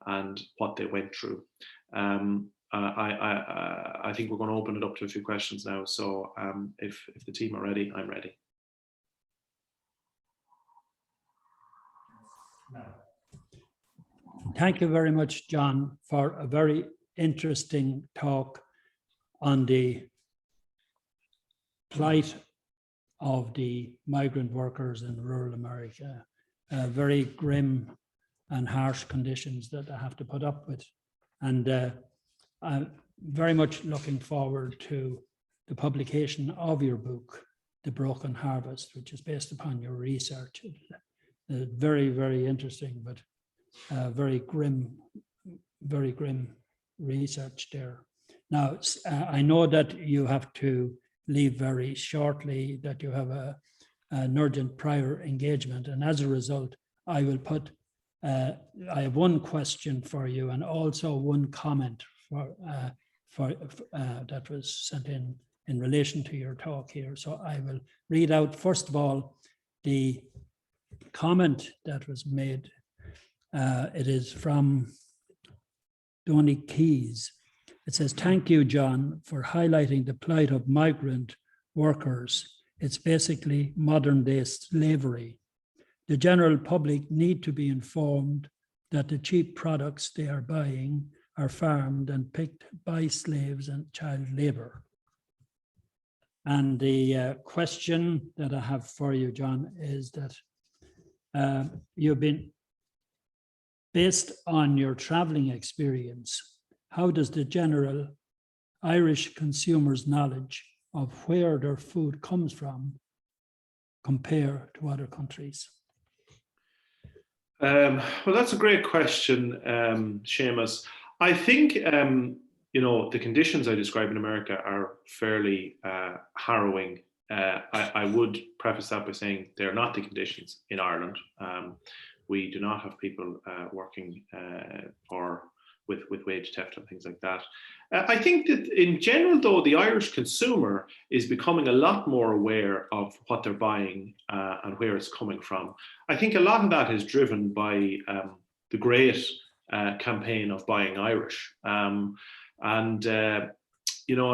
E: and what they went through. I think we're going to open it up to a few questions now. So if the team are ready, I'm ready.
B: Thank you very much, John, for a very interesting talk on the plight of the migrant workers in rural America. Very grim and harsh conditions that I have to put up with. And I'm very much looking forward to the publication of your book, The Broken Harvest, which is based upon your research. Very, very interesting, but very grim research there. Now, I know that you have to leave very shortly, that you have an urgent prior engagement, and as a result, I will put I have one question for you and also one comment that was sent in relation to your talk here. So I will read out, first of all, the comment that was made. It is from Donny Keys. It says, "Thank you, John, for highlighting the plight of migrant workers. It's basically modern day slavery. The general public need to be informed that the cheap products they are buying are farmed and picked by slaves and child labor." And the question that I have for you, John, is that you've been, based on your traveling experience, how does the general Irish consumer's knowledge of where their food comes from compare to other countries?
E: Well, that's a great question, Seamus. I think, the conditions I describe in America are fairly harrowing I would preface that by saying they're not the conditions in Ireland. We do not have people working with wage theft and things like that. I think that in general, though, the Irish consumer is becoming a lot more aware of what they're buying and where it's coming from. I think a lot of that is driven by the great campaign of Buying Irish. I'm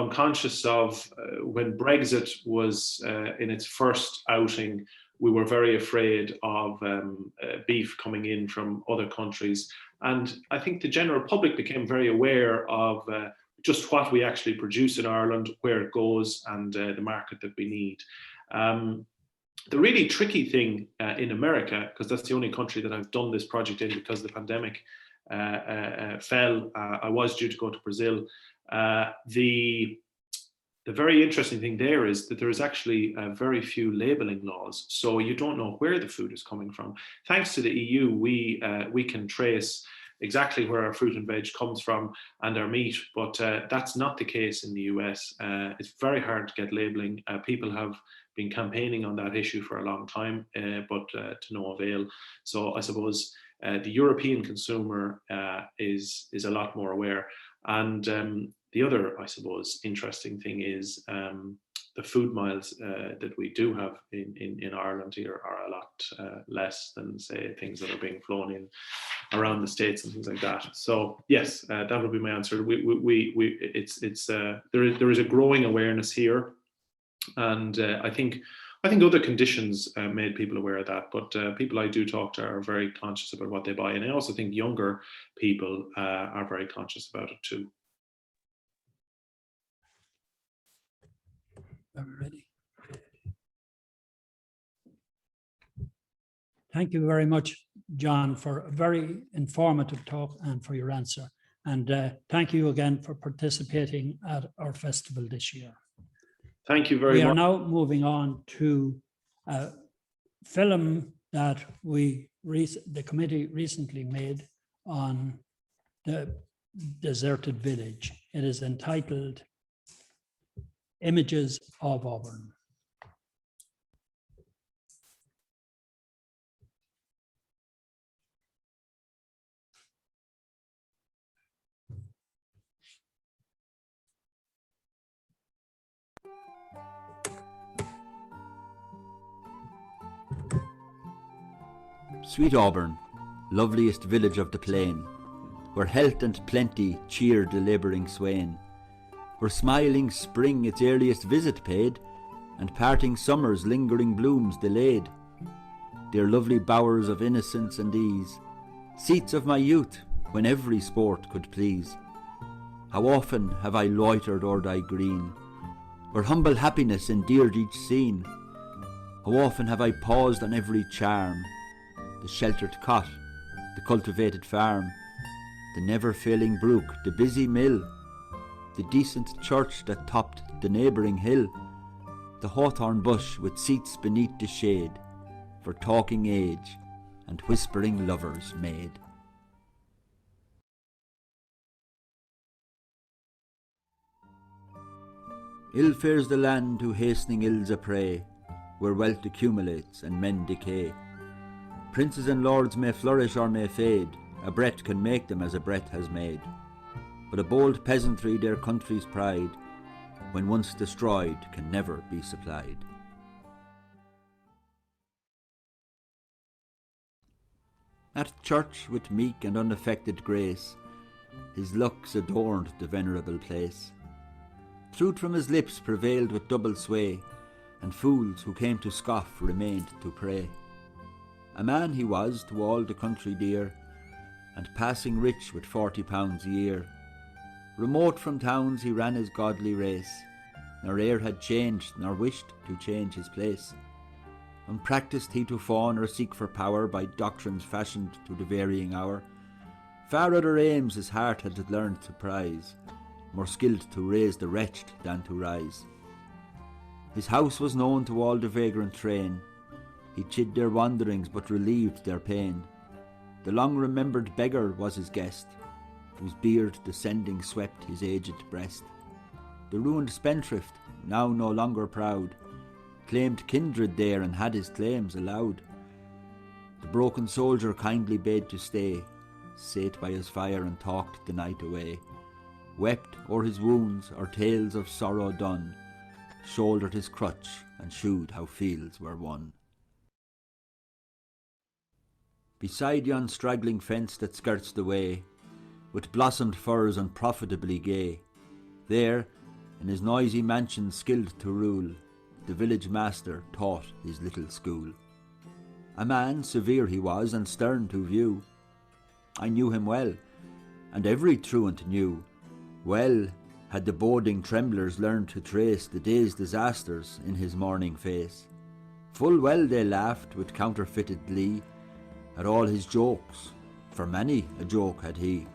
E: conscious of when Brexit was in its first outing, we were very afraid of beef coming in from other countries. And I think the general public became very aware of just what we actually produce in Ireland, where it goes, and the market that we need. The really tricky thing in America, because that's the only country that I've done this project in because the pandemic fell, I was due to go to Brazil. The very interesting thing there is that there is actually very few labeling laws, so you don't know where the food is coming from. Thanks to the EU, we can trace exactly where our fruit and veg comes from and our meat, but that's not the case in the US. It's very hard to get labeling. People have been campaigning on that issue for a long time, but to no avail. So I suppose the European consumer is a lot more aware. And the other, I suppose, interesting thing is the food miles that we do have in Ireland here are a lot less than, say, things that are being flown in around the States and things like that. So yes, that would be my answer. There is a growing awareness here, and I think other conditions made people aware of that, but people I do talk to are very conscious about what they buy, and I also think younger people are very conscious about it too.
B: Are we ready? Thank you very much, John, for a very informative talk and for your answer. And thank you again for participating at our festival this year.
E: Thank you very much.
B: We are now moving on to a film that the committee recently made on the deserted village. It is entitled Images of Auburn.
F: Sweet Auburn, loveliest village of the plain, where health and plenty cheered the labouring swain, where smiling spring its earliest visit paid, and parting summer's lingering blooms delayed. Dear lovely bowers of innocence and ease, seats of my youth, when every sport could please. How often have I loitered o'er thy green, where humble happiness endeared each scene. How often have I paused on every charm, the sheltered cot, the cultivated farm, the never-failing brook, the busy mill, the decent church that topped the neighbouring hill, the hawthorn bush with seats beneath the shade, for talking age and whispering lovers made. Ill fares the land who hastening ills a prey, where wealth accumulates and men decay. Princes and lords may flourish or may fade, a breath can make them as a breath has made. But a bold peasantry their country's pride, when once destroyed, can never be supplied. At church with meek and unaffected grace, his looks adorned the venerable place. Truth from his lips prevailed with double sway, and fools who came to scoff remained to pray. A man he was to all the country dear, and passing rich with £40 a year. Remote from towns he ran his godly race, nor e'er had changed nor wished to change his place. Unpractised he to fawn or seek for power by doctrines fashioned to the varying hour. Far other aims his heart had learned to prize, more skilled to raise the wretched than to rise. His house was known to all the vagrant train, he chid their wanderings but relieved their pain. The long-remembered beggar was his guest, whose beard descending swept his aged breast. The ruined spendthrift, now no longer proud, claimed kindred there and had his claims allowed. The broken soldier kindly bade to stay, sate by his fire and talked the night away, wept o'er his wounds or tales of sorrow done, shouldered his crutch and shewed how fields were won. Beside yon straggling fence that skirts the way, with blossomed firs unprofitably gay, there, in his noisy mansion skilled to rule, the village master taught his little school. A man severe he was and stern to view. I knew him well, and every truant knew. Well had the boding tremblers learned to trace the day's disasters in his morning face. Full well they laughed with counterfeited glee at all his jokes, for many a joke had he.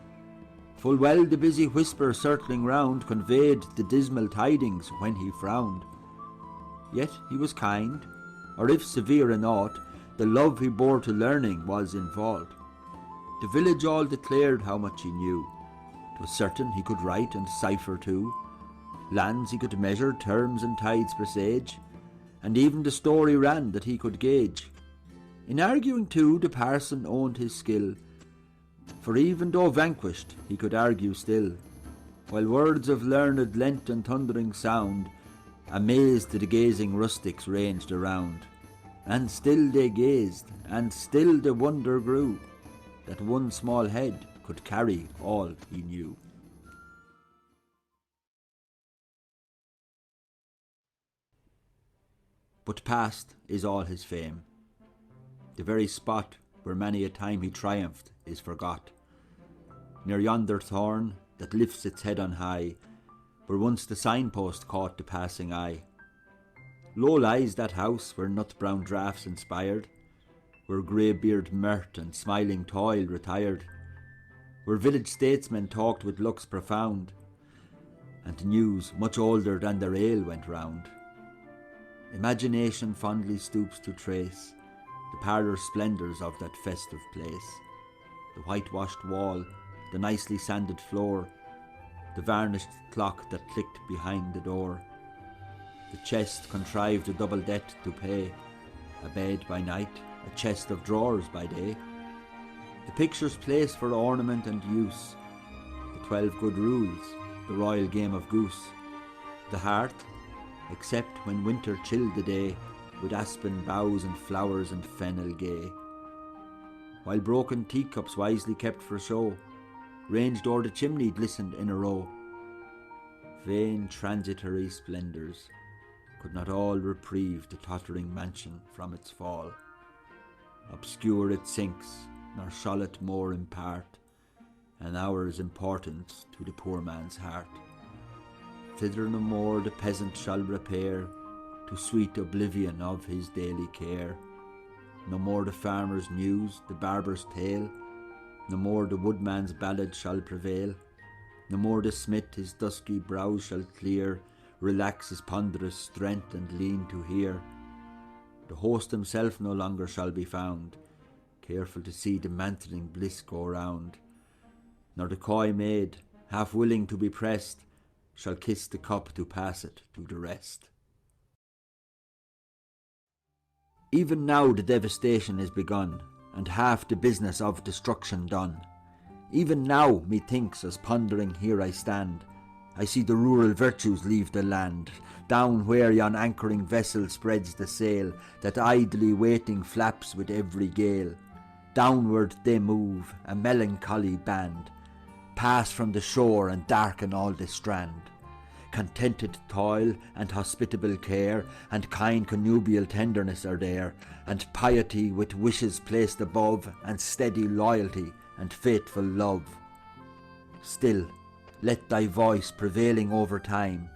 F: Full well the busy whisper circling round conveyed the dismal tidings when he frowned. Yet he was kind, or if severe in aught, the love he bore to learning was in fault. The village all declared how much he knew. 'Twas certain he could write and cipher too. Lands he could measure, terms and tides presage, and even the story ran that he could gauge. In arguing too the parson owned his skill, for even though vanquished he could argue still, while words of learned lent and thundering sound amazed the gazing rustics ranged around. And still they gazed, and still the wonder grew, that one small head could carry all he knew. But past is all his fame. The very spot where many a time he triumphed is forgot. Near yonder thorn that lifts its head on high, where once the signpost caught the passing eye. Low lies that house where nut-brown draughts inspired, where grey-beard mirth and smiling toil retired, where village statesmen talked with looks profound, and news much older than their ale went round. Imagination fondly stoops to trace the parlour splendours of that festive place, the whitewashed wall, the nicely sanded floor, the varnished clock that clicked behind the door, the chest contrived a double debt to pay, a bed by night, a chest of drawers by day, the pictures placed for ornament and use, the 12 good rules, the royal game of goose, the hearth, except when winter chilled the day, with aspen boughs and flowers and fennel gay, while broken teacups wisely kept for show ranged o'er the chimney glistened in a row. Vain transitory splendours could not all reprieve the tottering mansion from its fall. Obscure it sinks, nor shall it more impart an hour's importance to the poor man's heart. Thither no more the peasant shall repair, to sweet oblivion of his daily care. No more the farmer's news, the barber's tale, no more the woodman's ballad shall prevail. No more the smith his dusky brow shall clear, relax his ponderous strength and lean to hear. The host himself no longer shall be found, careful to see the mantling bliss go round. Nor the coy maid, half willing to be pressed, shall kiss the cup to pass it to the rest. Even now the devastation is begun, and half the business of destruction done. Even now, methinks, as pondering here I stand, I see the rural virtues leave the land, down where yon anchoring vessel spreads the sail, that idly waiting flaps with every gale. Downward they move, a melancholy band, pass from the shore and darken all the strand. Contented toil and hospitable care and kind connubial tenderness are there, and piety with wishes placed above, and steady loyalty and faithful love. Still, let thy voice prevailing over time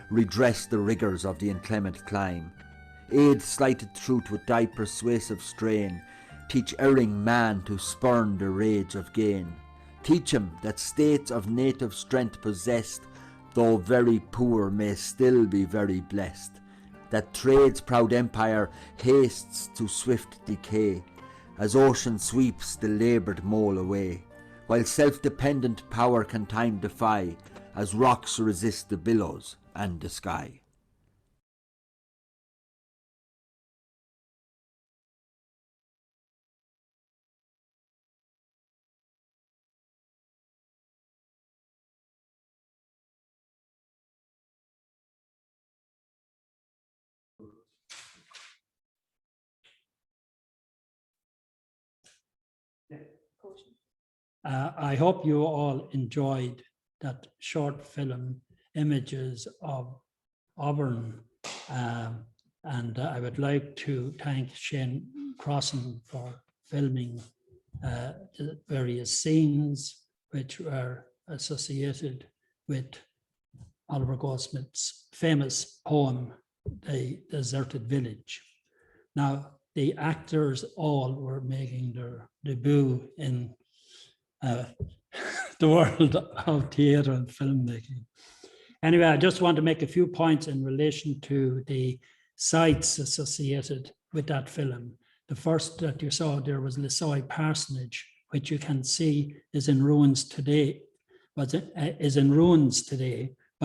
F: redress the rigours of the inclement clime. Aid slighted truth with thy persuasive strain, teach erring man to spurn the rage of gain. Teach him that states of native strength possessed, though very poor, may still be very blessed, that trade's proud empire hastes to swift decay, as ocean sweeps the laboured mole away, while self-dependent power can time defy, as rocks resist the billows and the sky.
B: I hope you all enjoyed that short film, Images of Auburn. And I would like to thank Shane Crossan for filming the various scenes which were associated with Oliver Goldsmith's famous poem, The Deserted Village. Now, the actors all were making their debut in the world of theatre and filmmaking. Anyway, I just want to make a few points in relation to the sites associated with that film. The first that you saw there was Lissoy Parsonage, which you can see is in ruins today, but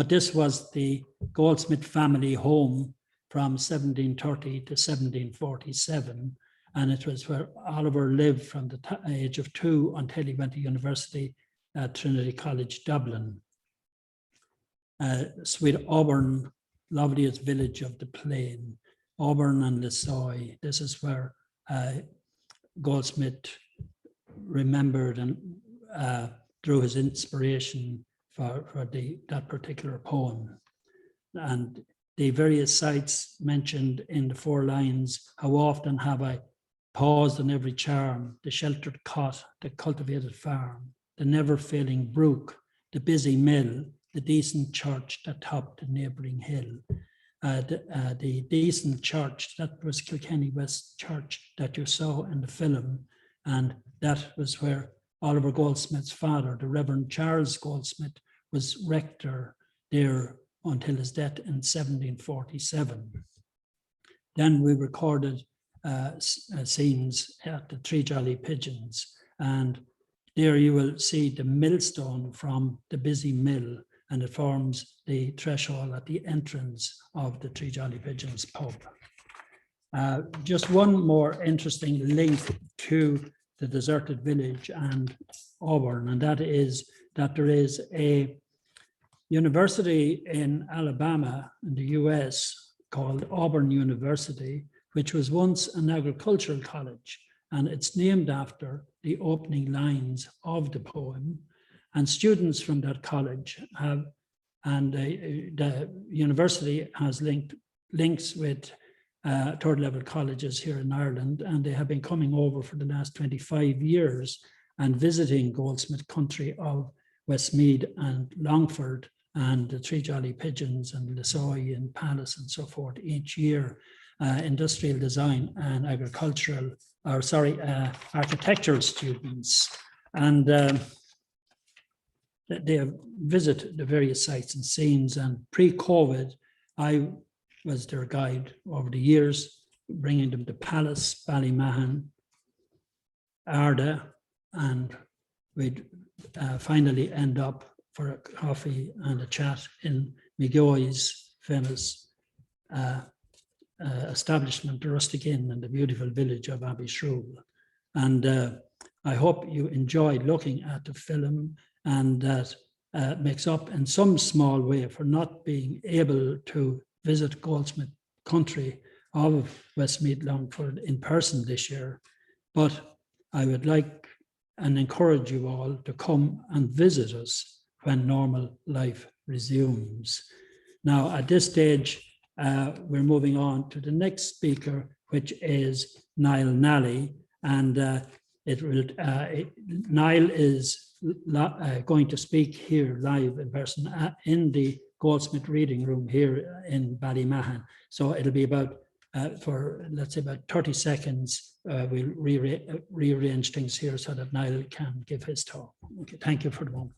B: this was the Goldsmith family home from 1730 to 1747. And it was where Oliver lived from the age of 2 until he went to university at Trinity College, Dublin. Sweet Auburn, loveliest village of the plain, Auburn and Lissoy. This is where Goldsmith remembered and drew his inspiration for that particular poem. And the various sites mentioned in the 4 lines, how often have I paused on every charm, the sheltered cot, the cultivated farm, the never-failing brook, the busy mill, the decent church that topped the neighbouring hill. The decent church, that was Kilkenny West Church that you saw in the film, and that was where Oliver Goldsmith's father, the Reverend Charles Goldsmith, was rector there until his death in 1747. Then we recorded scenes at the Three Jolly Pigeons, and there you will see the millstone from the busy mill, and it forms the threshold at the entrance of the Three Jolly Pigeons pub. Just one more interesting link to the deserted village and Auburn, and that is that there is a university in Alabama in the US called Auburn University, which was once an agricultural college, and it's named after the opening lines of the poem. And students from that college have, and the university has links with third level colleges here in Ireland, and they have been coming over for the last 25 years and visiting Goldsmith country of Westmeath and Longford and the Three Jolly Pigeons and Lissoy and Palace and so forth each year. Industrial design and architectural students. And they have visited the various sites and scenes, and pre-COVID, I was their guide over the years, bringing them to Palace, Ballymahan, Arda, and we'd finally end up for a coffee and a chat in McGoy's famous establishment, the Rustic Inn, in the beautiful village of Abbeyshrew. And I hope you enjoyed looking at the film, and that makes up in some small way for not being able to visit Goldsmith country of Westmeath Longford in person this year. But I would like and encourage you all to come and visit us when normal life resumes. Now, at this stage, we're moving on to the next speaker, which is Niall Nally, and Niall is going to speak here live in person in the Goldsmith reading room here in Ballymahan. So it'll be about, for let's say about 30 seconds, we'll rearrange things here so that Niall can give his talk. Okay, thank you for the moment.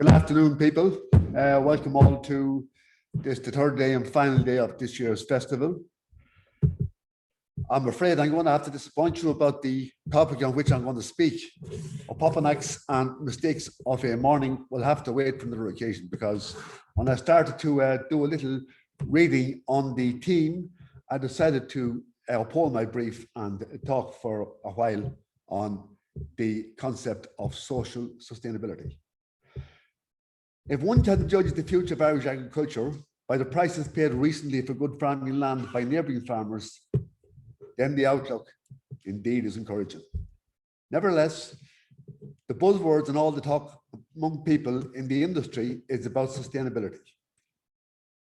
G: Good afternoon, people. Welcome all to this, the third day and final day of this year's festival. I'm afraid I'm going to have to disappoint you about the topic on which I'm going to speak. Opopanax and mistakes of a morning will have to wait for another occasion, because when I started to do a little reading on the theme, I decided to uphold my brief and talk for a while on the concept of social sustainability. If one can judge the future of Irish agriculture by the prices paid recently for good farming land by neighbouring farmers, then the outlook indeed is encouraging. Nevertheless, the buzzwords and all the talk among people in the industry is about sustainability.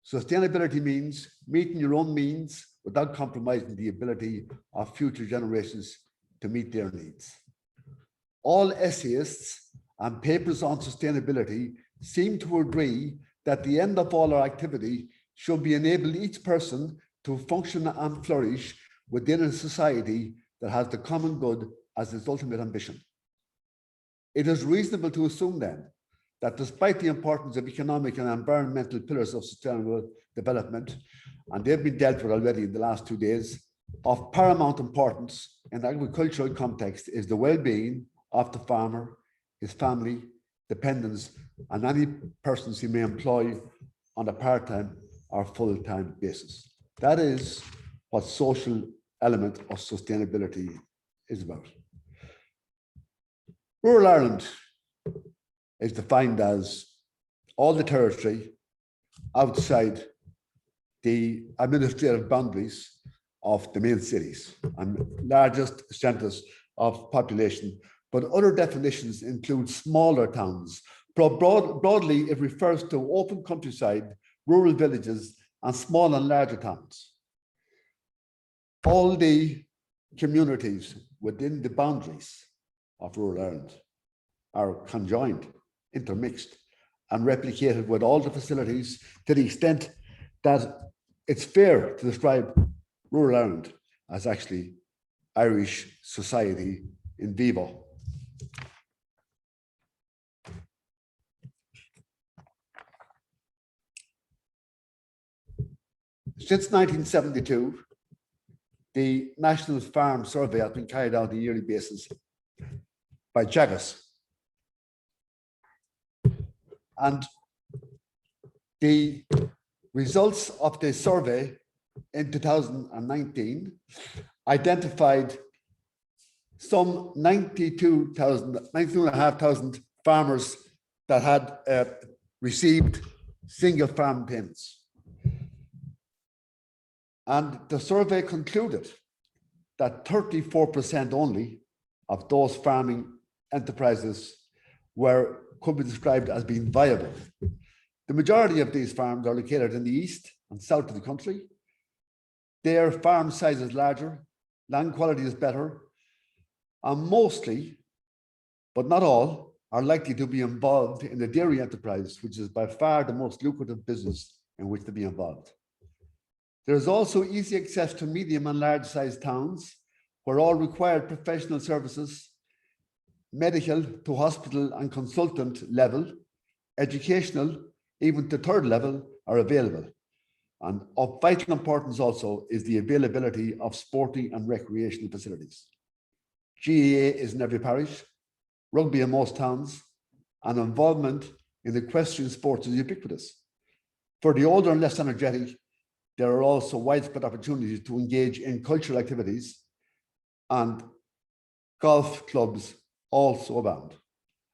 G: Sustainability means meeting your own means without compromising the ability of future generations to meet their needs. All essayists and papers on sustainability seem to agree that the end of all our activity should be enable each person to function and flourish within a society that has the common good as its ultimate ambition. It is reasonable to assume then that despite the importance of economic and environmental pillars of sustainable development, and they've been dealt with already in the last 2 days, of paramount importance in the agricultural context is the well-being of the farmer, his family, dependents, and any persons he may employ on a part-time or full-time basis. That is what social element of sustainability is about. Rural Ireland is defined as all the territory outside the administrative boundaries of the main cities and largest centres of population, but other definitions include smaller towns. Broadly, it refers to open countryside, rural villages, and small and larger towns. All the communities within the boundaries of rural Ireland are conjoined, intermixed, and replicated with all the facilities to the extent that it's fair to describe rural Ireland as actually Irish society in vivo. Since 1972, the National Farm Survey has been carried out on a yearly basis by Teagasc. And the results of the survey in 2019 identified some 92,500 farmers that had received single farm payments. And the survey concluded that 34% only of those farming enterprises could be described as being viable. The majority of these farms are located in the east and south of the country. Their farm size is larger, land quality is better, and mostly, but not all, are likely to be involved in the dairy enterprise, which is by far the most lucrative business in which to be involved. There is also easy access to medium and large sized towns where all required professional services, medical to hospital and consultant level, educational, even to third level, are available. And of vital importance also is the availability of sporting and recreational facilities. GAA is in every parish, rugby in most towns, and involvement in equestrian sports is ubiquitous. For the older and less energetic, there are also widespread opportunities to engage in cultural activities, and golf clubs also abound.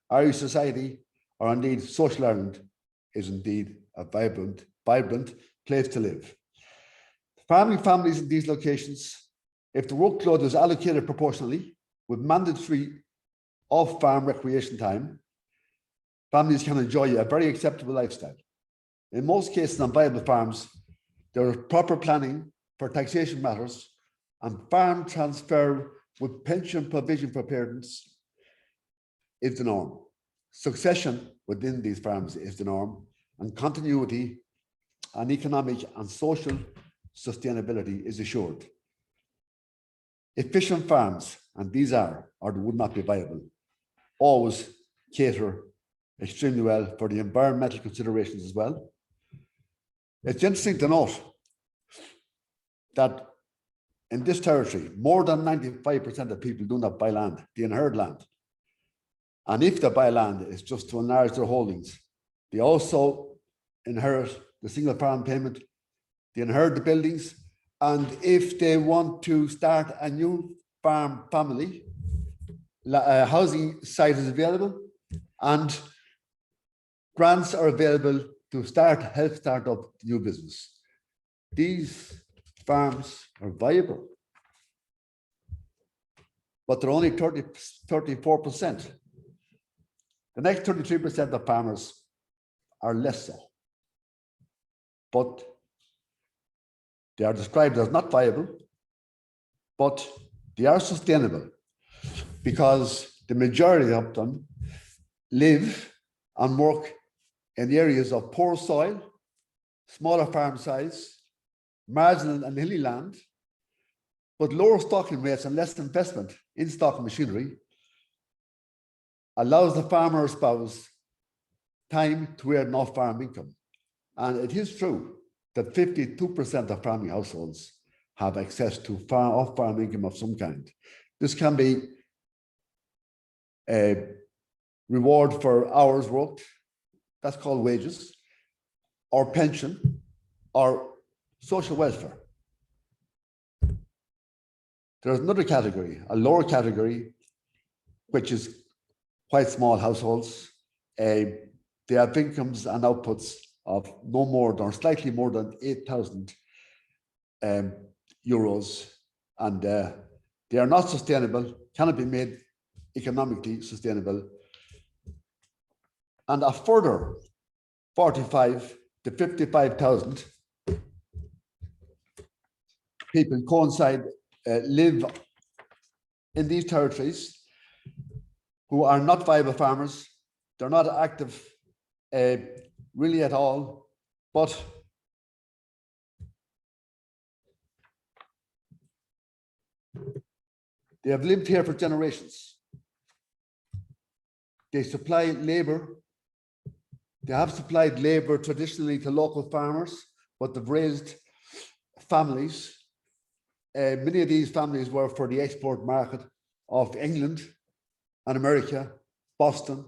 G: Irish society, or indeed social Ireland, is indeed a vibrant place to live. Farming families in these locations, if the workload is allocated proportionally with mandatory off-farm recreation time, families can enjoy a very acceptable lifestyle. In most cases on viable farms, there is proper planning for taxation matters, and farm transfer with pension provision for parents is the norm. Succession within these farms is the norm, and continuity and economic and social sustainability is assured. Efficient farms, and these are or would not be viable, always cater extremely well for the environmental considerations as well. It's interesting to note that in this territory, more than 95% of people do not buy land, they inherit land. And if they buy land, it's just to enlarge their holdings. They also inherit the single farm payment, they inherit the buildings, and if they want to start a new farm family, housing site is available and grants are available to help start up the new business. These farms are viable, but they're only 34%. The next 33% of farmers are less so, but they are described as not viable, but they are sustainable because the majority of them live and work in areas of poor soil, smaller farm size, marginal and hilly land, but lower stocking rates and less investment in stock machinery allows the farmer or spouse time to earn enough farm income. And it is true that 52% of farming households have access to off-farm income of some kind. This can be a reward for hours worked, that's called wages, or pension, or social welfare. There's another category, a lower category, which is quite small households. They have incomes and outputs of no more than, slightly more than 8,000 euros, and they are not sustainable, cannot be made economically sustainable. And a further 45 to 55,000 people live in these territories who are not viable farmers. They're not active really at all, but they have lived here for generations. They supply labor. They have supplied labor traditionally to local farmers, but they've raised families. Many of these families were for the export market of England and America, Boston,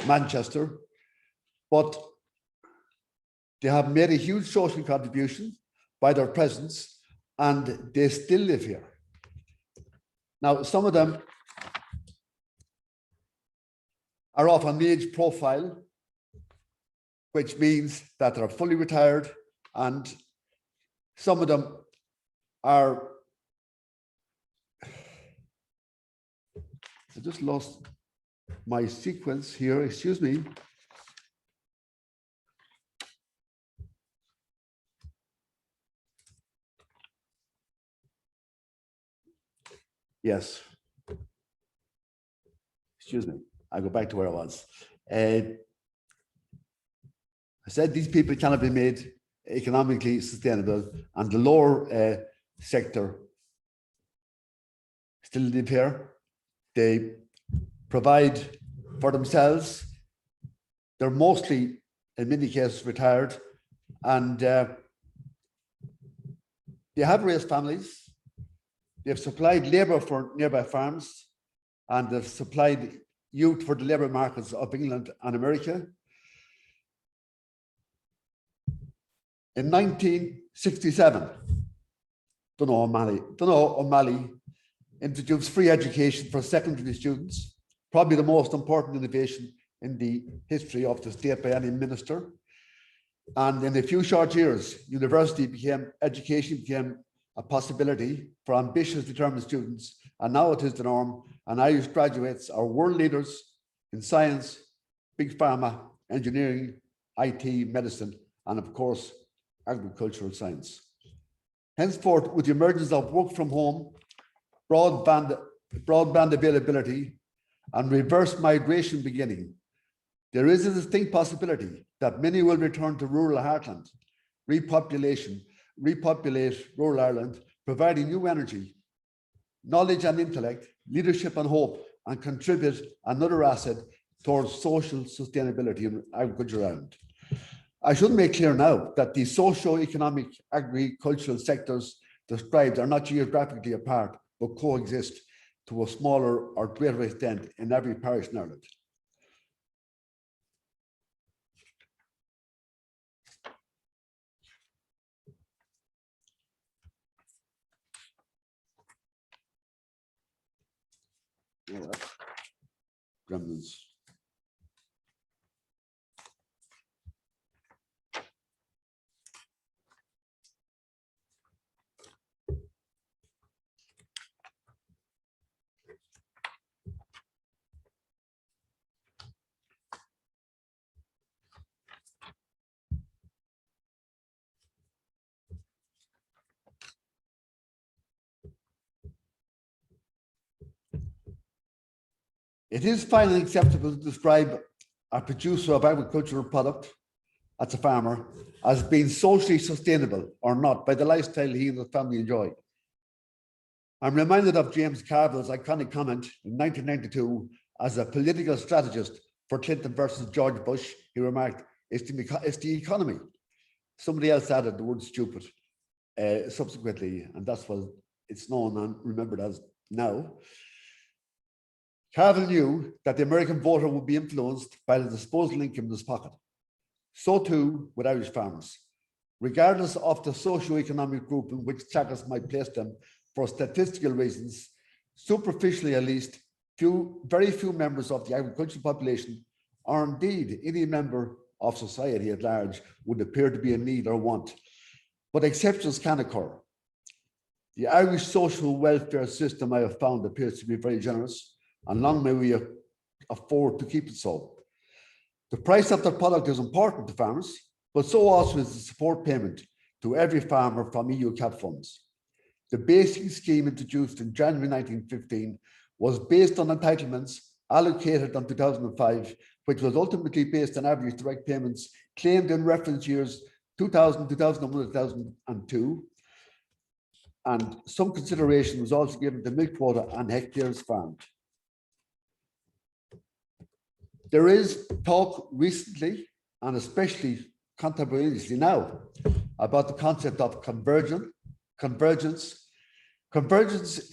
G: Manchester, but they have made a huge social contribution by their presence, and they still live here. Now, some of them are of an age profile, which means that they're fully retired, and some of them are, I just lost my sequence here, excuse me. Yes. Excuse me, I go back to where I was. I said these people cannot be made economically sustainable, and the lower sector still live here. They provide for themselves. They're mostly, in many cases, retired, and they have raised families. They've supplied labor for nearby farms, and they've supplied youth for the labor markets of England and America. In 1967, O'Malley introduced free education for secondary students, probably the most important innovation in the history of the state by any minister. And in a few short years, education became a possibility for ambitious, determined students, and now it is the norm, and Irish graduates are world leaders in science, big pharma, engineering, IT, medicine, and of course, agricultural science. Henceforth, with the emergence of work from home, broadband availability, and reverse migration beginning, there is a distinct possibility that many will return to rural heartland, repopulate rural Ireland, providing new energy, knowledge and intellect, leadership and hope, and contribute another asset towards social sustainability in agriculture Ireland. I should make clear now that the socio-economic agricultural sectors described are not geographically apart, but coexist to a smaller or greater extent in every parish in Ireland. Gremlins. It is finally acceptable to describe a producer of agricultural product, that's a farmer, as being socially sustainable or not by the lifestyle he and his family enjoy. I'm reminded of James Carville's iconic comment in 1992 as a political strategist for Clinton versus George Bush. He remarked, it's the economy. Somebody else added the word stupid subsequently, and that's what it's known and remembered as now. Carville knew that the American voter would be influenced by the disposable income in his pocket. So too with Irish farmers. Regardless of the socio-economic group in which trackers might place them, for statistical reasons, superficially at least, very few members of the agricultural population, or indeed any member of society at large, would appear to be in need or want. But exceptions can occur. The Irish social welfare system, I have found, appears to be very generous, and long may we afford to keep it so. The price of the product is important to farmers, but so also is the support payment to every farmer from EU CAP funds. The basic scheme introduced in January 1915 was based on entitlements allocated in 2005, which was ultimately based on average direct payments claimed in reference years 2000, 2001, 2002. And some consideration was also given to milk quota and hectares farmed. There is talk recently, and especially contemporaneously now, about the concept of convergence. Convergence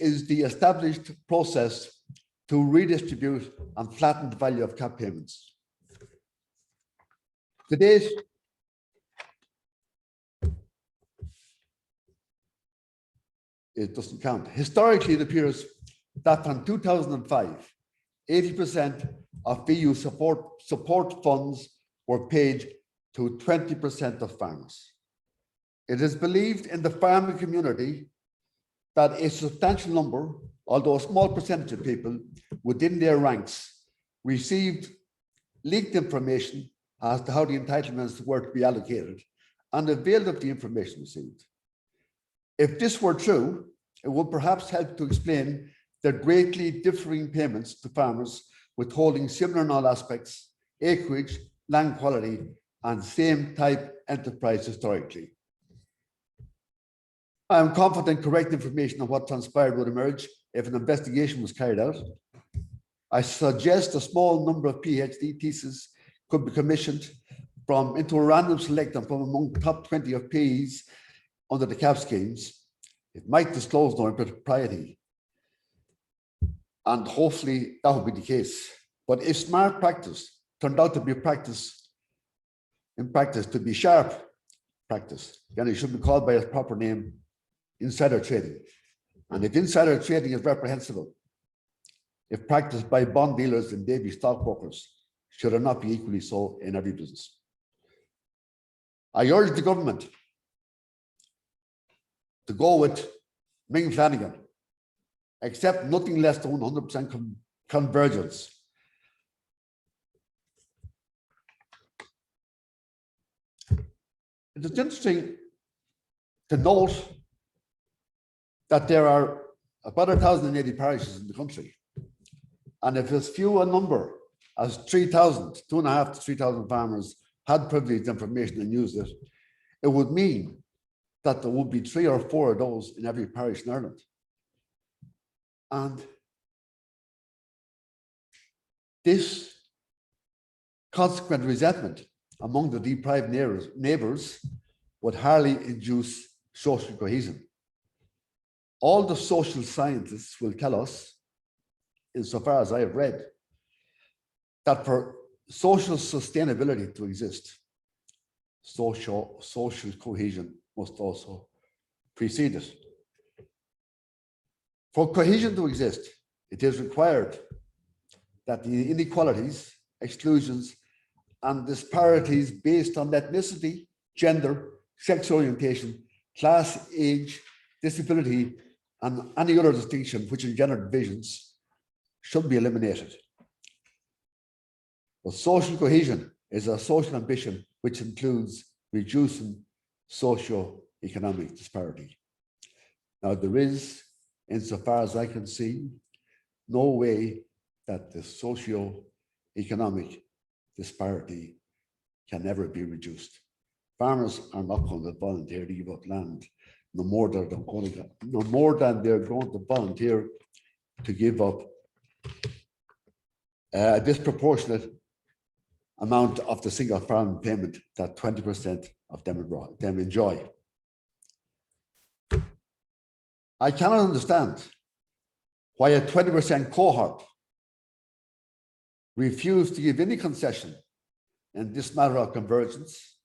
G: is the established process to redistribute and flatten the value of CAP payments. To date, it doesn't count. Historically, it appears that from 2005, 80% of EU support funds were paid to 20% of farmers. It is believed in the farming community that a substantial number, although a small percentage of people within their ranks, received leaked information as to how the entitlements were to be allocated and availed of the information received. If this were true, it would perhaps help to explain the greatly differing payments to farmers withholding similar in all aspects, acreage, land quality, and same type enterprise historically. I am confident correct information on what transpired would emerge if an investigation was carried out. I suggest a small number of PhD theses could be commissioned into a random selection from among the top 20 of PEs under the CAP schemes. It might disclose no impropriety, and hopefully that will be the case. But if smart practice turned out to be to be sharp practice, then it should be called by its proper name, insider trading. And if insider trading is reprehensible, if practiced by bond dealers and baby stockbrokers, should it not be equally so in every business? I urge the government to go with Ming Flanagan, accept nothing less than 100% convergence. It is interesting to note that there are about 1,080 parishes in the country. And if as few a number as 3,000, 2,500 to 3,000 farmers had privileged information and used it, it would mean that there would be 3 or 4 of those in every parish in Ireland. And this Consequent resentment among the deprived neighbours would hardly induce social cohesion. All the social scientists will tell us, insofar as I have read, that for social sustainability to exist, social cohesion must also precede it. For cohesion to exist, it is required that the inequalities, exclusions, and disparities based on ethnicity, gender, sex orientation, class, age, disability, and any other distinction which engender divisions should be eliminated. But social cohesion is a social ambition which includes reducing socio-economic disparity. Now, there is, insofar as I can see, no way that the socio-economic disparity can ever be reduced. Farmers are not going to volunteer to give up land, no more than they're going to volunteer to give up a disproportionate amount of the single farm payment that 20% of them enjoy. I cannot understand why a 20% cohort refused to give any concession in this matter of convergence.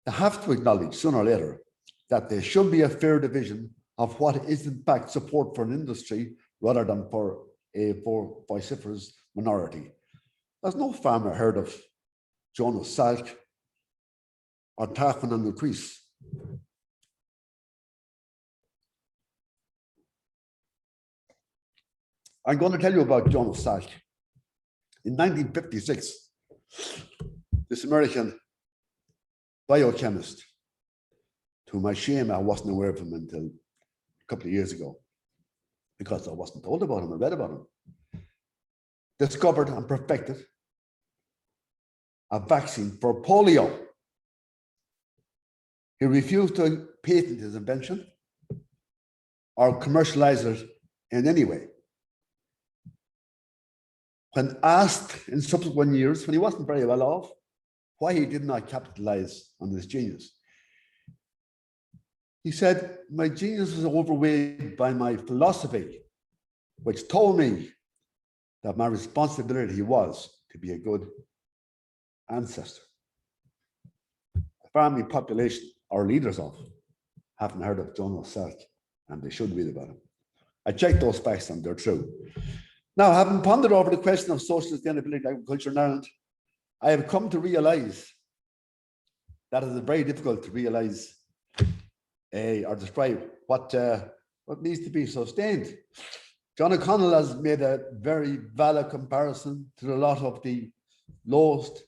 G: They have to acknowledge sooner or later that there should be a fair division of what is in fact support for an industry rather than for a vociferous minority. There's no farmer heard of Jonas Salk or Tarquin and Lucrece. I'm going to tell you about Jonas Salk. In 1956, this American biochemist, to my shame, I wasn't aware of him until a couple of years ago, because I wasn't told about him, I read about him, discovered and perfected a vaccine for polio. He refused to patent his invention or commercialize it in any way. When asked in subsequent years, when he wasn't very well off, why he did not capitalize on this genius, he said, my genius was overweighed by my philosophy, which told me that my responsibility was to be a good ancestor. The family population, or leaders of, haven't heard of Jonas Salk, and they should read about him. I checked those facts and they're true. Now, having pondered over the question of social sustainability in agriculture in Ireland, I have come to realize that it is very difficult to realize or describe what needs to be sustained. John O'Connell has made a very valid comparison to a lot of the lowest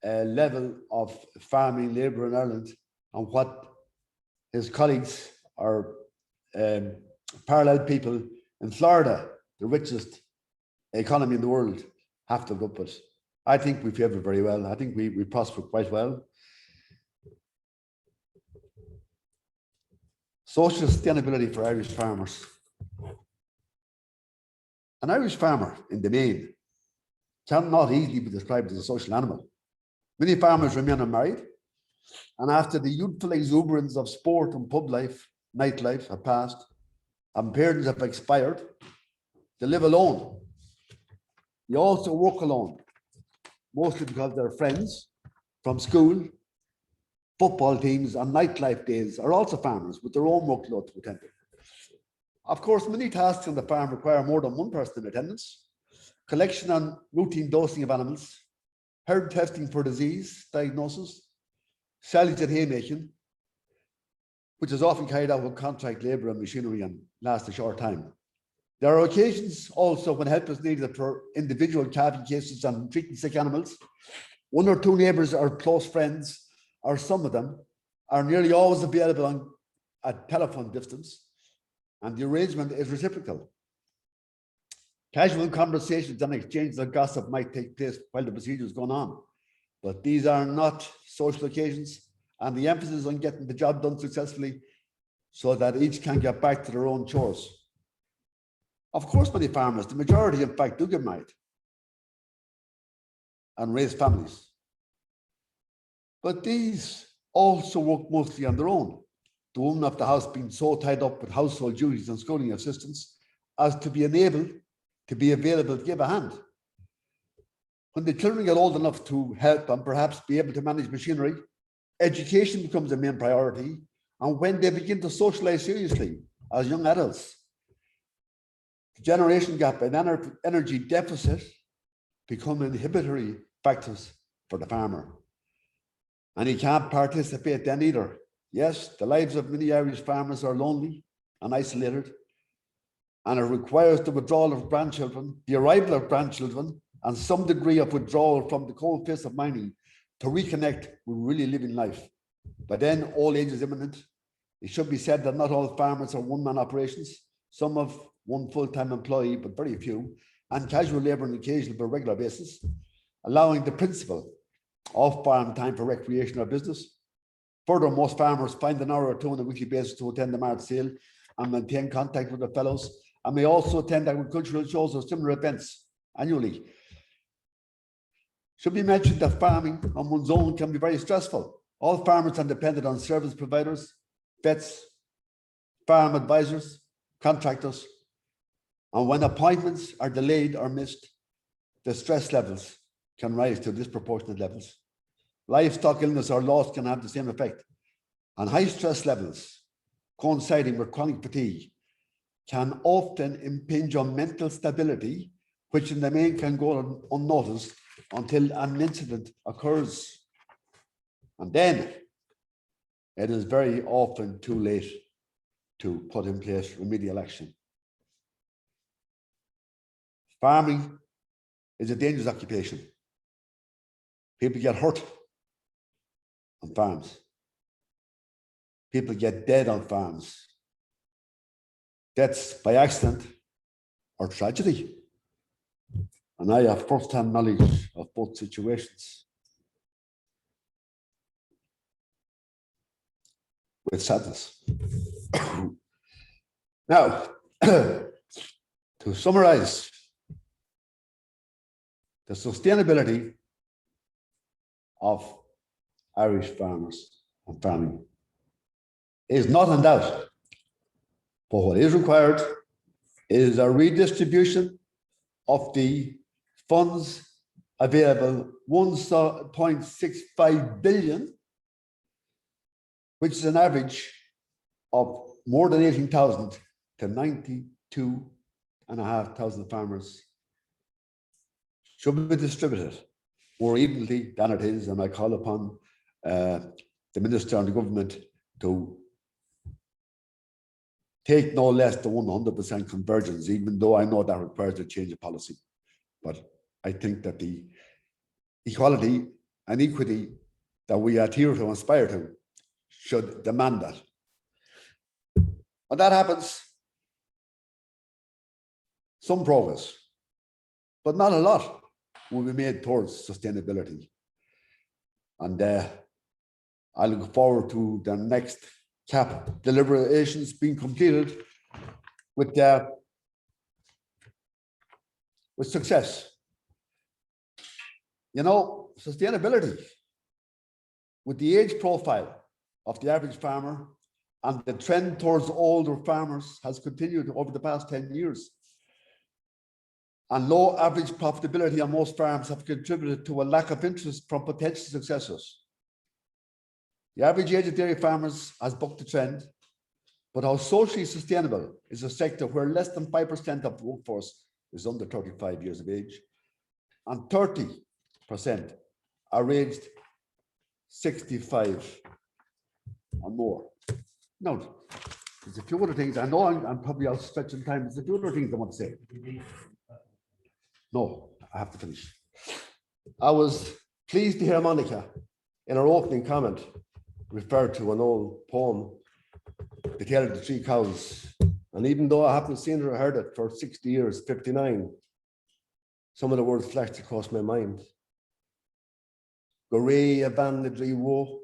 G: level of farming labour in Ireland and what his colleagues or parallel people in Florida, the richest economy in the world, have to look at. I think we favour very well. I think we prosper quite well. Social sustainability for Irish farmers. An Irish farmer, in the main, cannot easily be described as a social animal. Many farmers remain unmarried, and after the youthful exuberance of sport and pub life, nightlife have passed, and parents have expired, they live alone. They also work alone, mostly because their friends from school, football teams, and nightlife days are also farmers with their own workload to attend to. Of course, many tasks on the farm require more than one person in attendance. Collection and routine dosing of animals, herd testing for disease diagnosis, silage and haymaking, which is often carried out with contract labour and machinery and lasts a short time. There are occasions also when help is needed for individual calving cases and treating sick animals. One or two neighbours are close friends, or some of them are nearly always available at telephone distance, and the arrangement is reciprocal. Casual conversations and exchanges of gossip might take place while the procedure is going on, but these are not social occasions, and the emphasis on getting the job done successfully so that each can get back to their own chores. Of course, many farmers, the majority in fact, do get married. and raise families. But these also work mostly on their own, the woman of the house being so tied up with household duties and schooling assistance as to be unable to be available to give a hand. When the children get old enough to help and perhaps be able to manage machinery, education becomes a main priority. And when they begin to socialize seriously as young adults, the generation gap and energy deficit become inhibitory factors for the farmer. And he can't participate then either. Yes, the lives of many Irish farmers are lonely and isolated, and it requires the withdrawal of grandchildren, the arrival of grandchildren, and some degree of withdrawal from the cold face of mining to reconnect with really living life. But then old age is imminent. It should be said that not all farmers are one-man operations. Some have one full-time employee, but very few, and casual labour on occasional but regular basis, allowing the principle of farm time for recreation or business. Further, most farmers find an hour or two on a weekly basis to attend the Mart sale and maintain contact with their fellows, and may also attend agricultural shows or similar events annually. Should be mentioned that farming on one's own can be very stressful. All farmers are dependent on service providers, vets, farm advisors, contractors, and when appointments are delayed or missed, the stress levels can rise to disproportionate levels. Livestock illness or loss can have the same effect, and high stress levels coinciding with chronic fatigue can often impinge on mental stability, which in the main can go unnoticed until an incident occurs. And then it is very often too late to put in place remedial action. Farming is a dangerous occupation. People get hurt on farms. People get dead on farms. Deaths by accident or tragedy. And I have first-hand knowledge of both situations. With sadness. Now, to summarize, the sustainability of Irish farmers and farming is not in doubt, but what is required is a redistribution of the funds available, 1.65 billion, which is an average of more than 18,000 to 92,500 farmers, should be distributed more evenly than it is. And I call upon the Minister and the government to take no less than 100% convergence, even though I know that requires a change of policy. But I think that the equality and equity that we adhere to and aspire to should demand that. When that happens, some progress, but not a lot, will be made towards sustainability. And I look forward to the next CAP deliberations being completed with success. You know, sustainability with the age profile of the average farmer and the trend towards older farmers has continued over the past 10 years. And low average profitability on most farms have contributed to a lack of interest from potential successors. The average age of dairy farmers has bucked the trend, but how socially sustainable is a sector where less than 5% of the workforce is under 35 years of age, and 30% are aged 65 or more. Now, there's a few other things. I know I'm probably outstretching time. There's a few other things I want to say. No, I have to finish. I was pleased to hear Monica in her opening comment refer to an old poem, The Tale of the Three Cows. And even though I haven't seen or heard it for 60 years, 59, some of the words flashed across my mind. Goré a van na drí wo,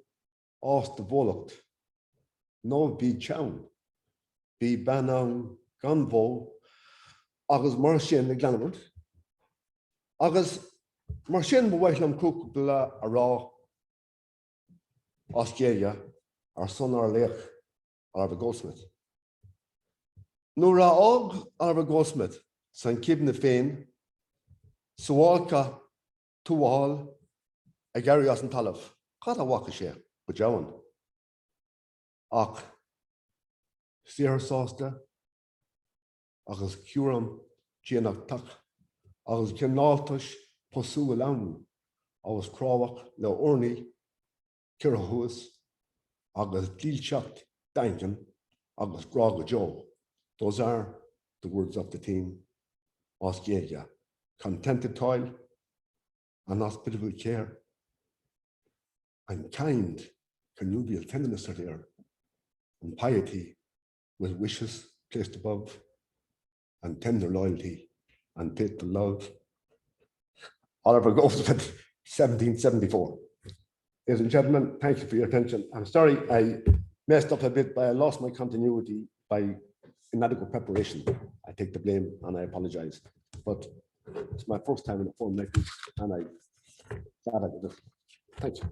G: os de volacht. No bí chown, bí banang ganvo, agus mar sin na glanamont. Agus Mar sin mo bhaithlam cúpla a rá Osceola ar son ar leach ar Goldsmith. Nuair a ág ar Goldsmith san cibna féin, suálca túháil a geirí as an talamh. Cad a bhacha sé go deann. Ach stíor sásta agus ciúram déanach tach agus cináltais posúil ann agus crábhach le ornaí cura thuas agus díalteacht daingan agus grága Joe. Those are the words of the team. Osceola, contented toil and hospitable care, and kind, connubial tenderness are there, and piety with wishes placed above, and tender loyalty and faithful love. Oliver Goldsmith, 1774. Ladies and gentlemen, thank you for your attention. I'm sorry I messed up a bit, but I lost my continuity by inadequate preparation. I take the blame and I apologize. But it's my first time in a forum like this, and I'm glad I did it. Thank you.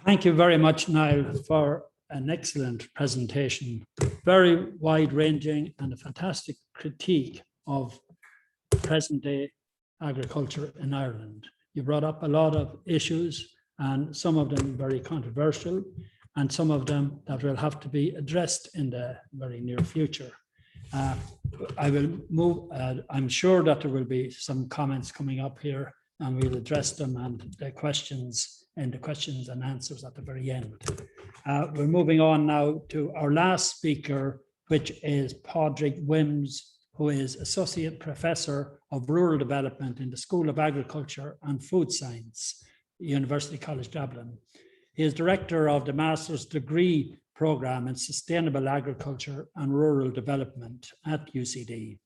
B: Thank you very much, Niall, for an excellent presentation. Very wide-ranging and a fantastic critique of present-day agriculture in Ireland. You brought up a lot of issues, and some of them very controversial, and some of them that will have to be addressed in the very near future. I will move, I'm sure that there will be some comments coming up here, and we'll address them and the questions and answers at the very end. We're moving on now to our last speaker, which is Padraig Wims, who is Associate Professor of Rural Development in the School of Agriculture and Food Science, University College Dublin. He is Director of the Master's Degree Programme in Sustainable Agriculture and Rural Development at UCD.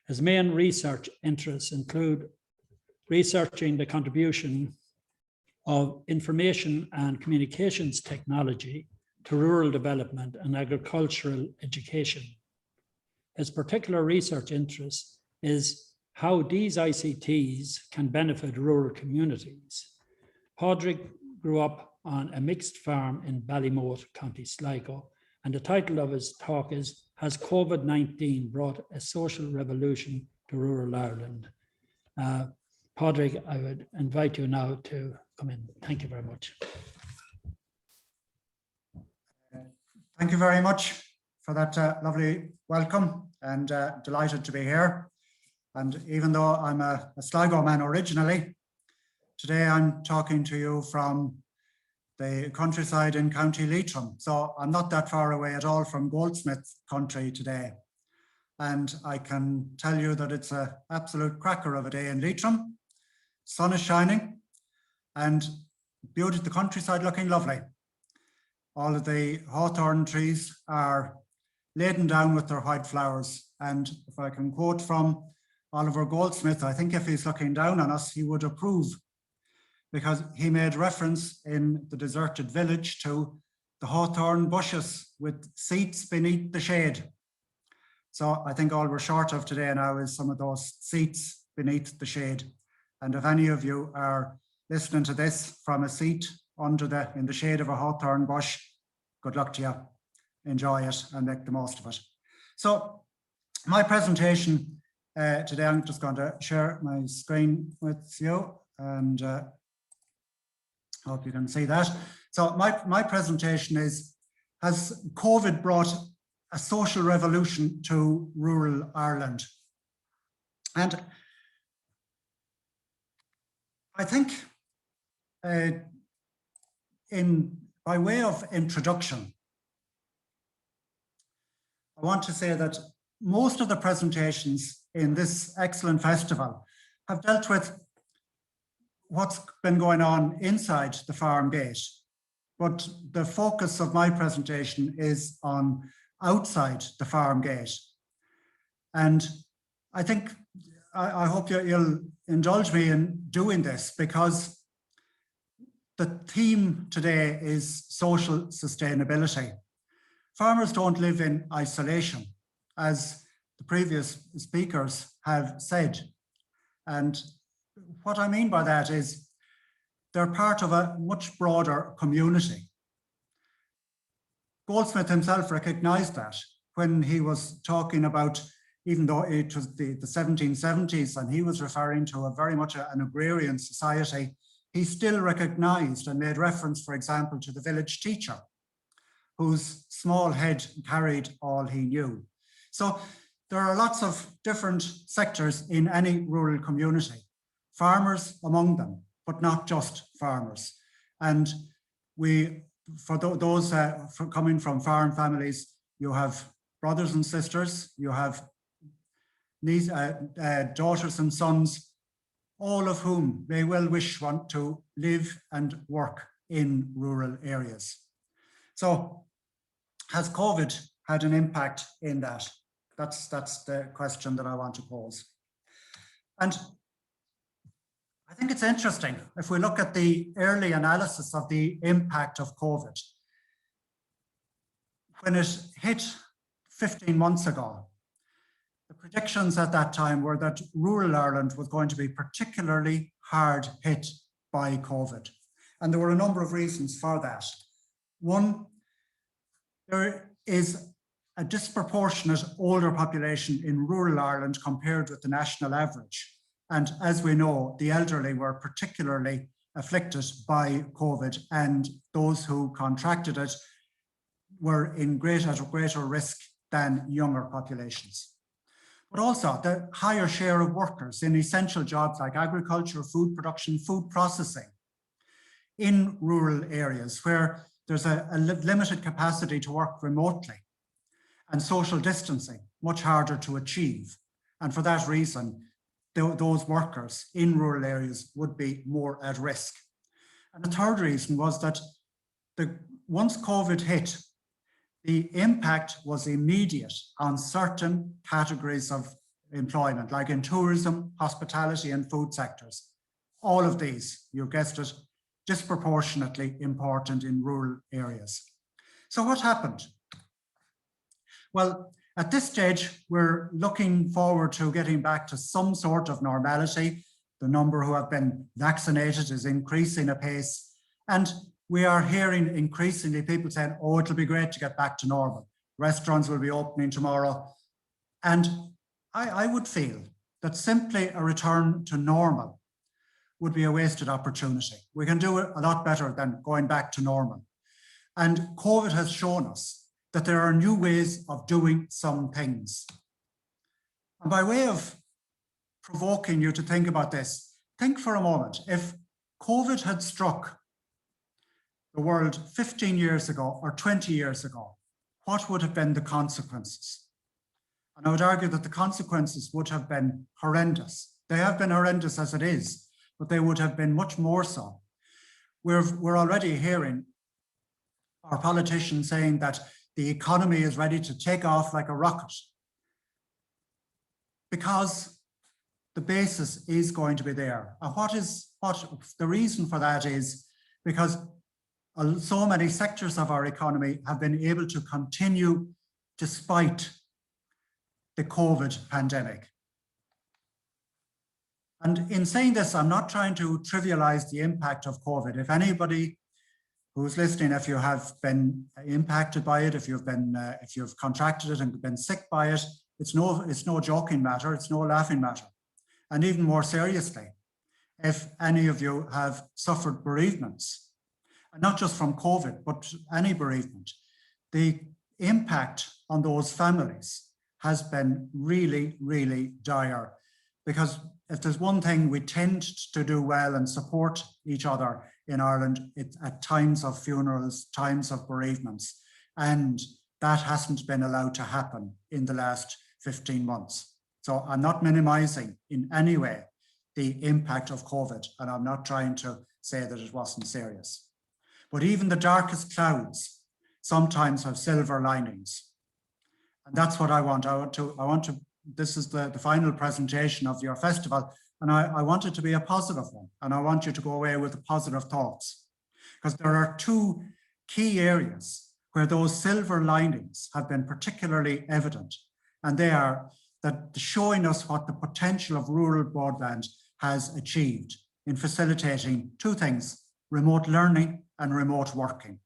B: His main research interests include researching the contribution of information and communications technology to rural development and agricultural education. His particular research interest is how these ICTs can benefit rural communities. Padraig grew up on a mixed farm in Ballymote, County Sligo, and the title of his talk is Has COVID-19 Brought a Social Revolution to Rural Ireland? Padraig, I would invite you now to come in. Thank you very much.
H: Thank you very much for that lovely welcome, and delighted to be here. And even though I'm a Sligo man originally, today I'm talking to you from the countryside in County Leitrim. So I'm not that far away at all from Goldsmith country today. And I can tell you that it's an absolute cracker of a day in Leitrim. Sun is shining and beauty, the countryside looking lovely. All of the hawthorn trees are laden down with their white flowers. And if I can quote from Oliver Goldsmith, I think if he's looking down on us, he would approve, because he made reference in The Deserted Village to the hawthorn bushes with seats beneath the shade. So I think all we're short of today now is some of those seats beneath the shade. And if any of you are listening to this from a seat in the shade of a hawthorn bush, good luck to you. Enjoy it and make the most of it. So my presentation today, I'm just going to share my screen with you, and hope you can see that. So my presentation is, has COVID brought a social revolution to rural Ireland? And I think by way of introduction, I want to say that most of the presentations in this excellent festival have dealt with what's been going on inside the farm gate. But the focus of my presentation is on outside the farm gate. And I think, I hope you'll indulge me in doing this, because the theme today is social sustainability. Farmers don't live in isolation, as the previous speakers have said. And what I mean by that is they're part of a much broader community. Goldsmith himself recognized that when he was talking about, even though it was the 1770s and he was referring to a very much an agrarian society, he still recognized and made reference, for example, to the village teacher, whose small head carried all he knew. So there are lots of different sectors in any rural community, farmers among them, but not just farmers. And for those coming from farm families, you have brothers and sisters, you have daughters and sons, all of whom may well want to live and work in rural areas. So has COVID had an impact in that? That's the question that I want to pose. And I think it's interesting if we look at the early analysis of the impact of COVID. When it hit 15 months ago, the predictions at that time were that rural Ireland was going to be particularly hard hit by COVID. And there were a number of reasons for that. One, there is a disproportionate older population in rural Ireland compared with the national average. And as we know, the elderly were particularly afflicted by COVID, and those who contracted it were at greater risk than younger populations. But also the higher share of workers in essential jobs like agriculture, food production, food processing in rural areas where there's a limited capacity to work remotely, and social distancing much harder to achieve. And for that reason, those workers in rural areas would be more at risk. And the third reason was that once COVID hit, the impact was immediate on certain categories of employment, like in tourism, hospitality, and food sectors. All of these, you guessed it, disproportionately important in rural areas. So what happened? Well, at this stage, we're looking forward to getting back to some sort of normality. The number who have been vaccinated is increasing apace. And we are hearing increasingly people saying, oh, it'll be great to get back to normal. Restaurants will be opening tomorrow. And I would feel that simply a return to normal would be a wasted opportunity. We can do it a lot better than going back to normal. And COVID has shown us that there are new ways of doing some things. And by way of provoking you to think about this, think for a moment, if COVID had struck the world 15 years ago or 20 years ago, what would have been the consequences? And I would argue that the consequences would have been horrendous. They have been horrendous as it is, but they would have been much more so. We're already hearing our politicians saying that the economy is ready to take off like a rocket, because the basis is going to be there. And what the reason for that is because so many sectors of our economy have been able to continue despite the COVID pandemic. And in saying this, I'm not trying to trivialize the impact of COVID. If anybody who's listening, if you have been impacted by it, if you've contracted it and been sick by it, it's no joking matter, it's no laughing matter. And even more seriously, if any of you have suffered bereavements, and not just from COVID, but any bereavement, the impact on those families has been really, really dire. Because if there's one thing we tend to do well and support each other in Ireland, it's at times of funerals, times of bereavements. And that hasn't been allowed to happen in the last 15 months. So I'm not minimizing in any way the impact of COVID, and I'm not trying to say that it wasn't serious. But even the darkest clouds sometimes have silver linings. And that's what I want. This is the final presentation of your festival, and I want it to be a positive one, and I want you to go away with positive thoughts, because there are two key areas where those silver linings have been particularly evident, and they are that showing us what the potential of rural broadband has achieved in facilitating two things: remote learning and remote working.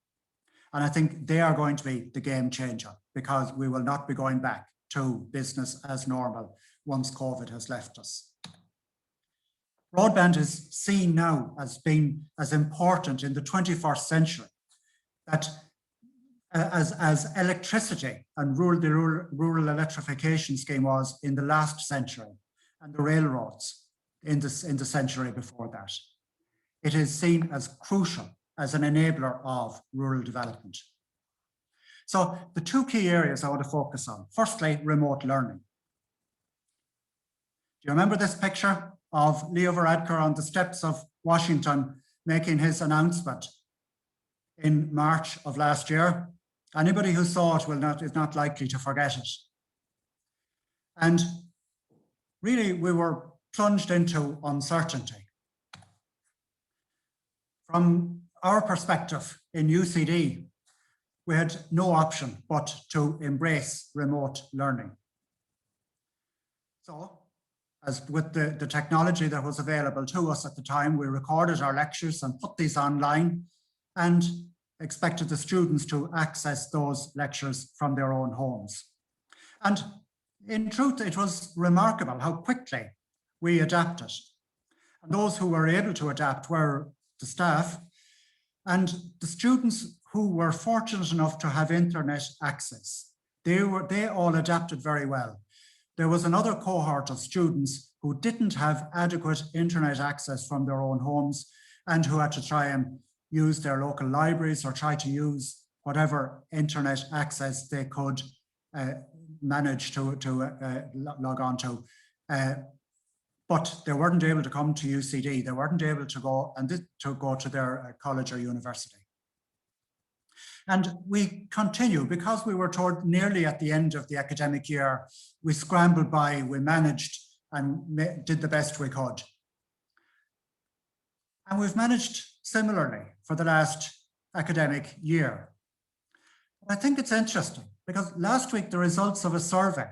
H: And I think they are going to be the game changer, because we will not be going back to business as normal once COVID has left us. Broadband is seen now as being as important in the 21st century that as electricity and the rural electrification scheme was in the last century, and the railroads in the century before that. It is seen as crucial as an enabler of rural development. So the two key areas I want to focus on. Firstly, remote learning. Do you remember this picture of Leo Varadkar on the steps of Washington making his announcement in March of last year? Anybody who saw it is not likely to forget it. And really, we were plunged into uncertainty. From our perspective in UCD, we had no option but to embrace remote learning. So, as with the technology that was available to us at the time, we recorded our lectures and put these online and expected the students to access those lectures from their own homes. And in truth, it was remarkable how quickly we adapted. And those who were able to adapt were the staff and the students who were fortunate enough to have internet access. They all adapted very well. There was another cohort of students who didn't have adequate internet access from their own homes and who had to try and use their local libraries or try to use whatever internet access they could manage to log on to. But they weren't able to come to UCD. They weren't able to go to their college or university. And we continue, because we were toward nearly at the end of the academic year, we scrambled by, we managed and did the best we could. And we've managed similarly for the last academic year. I think it's interesting because last week, the results of a survey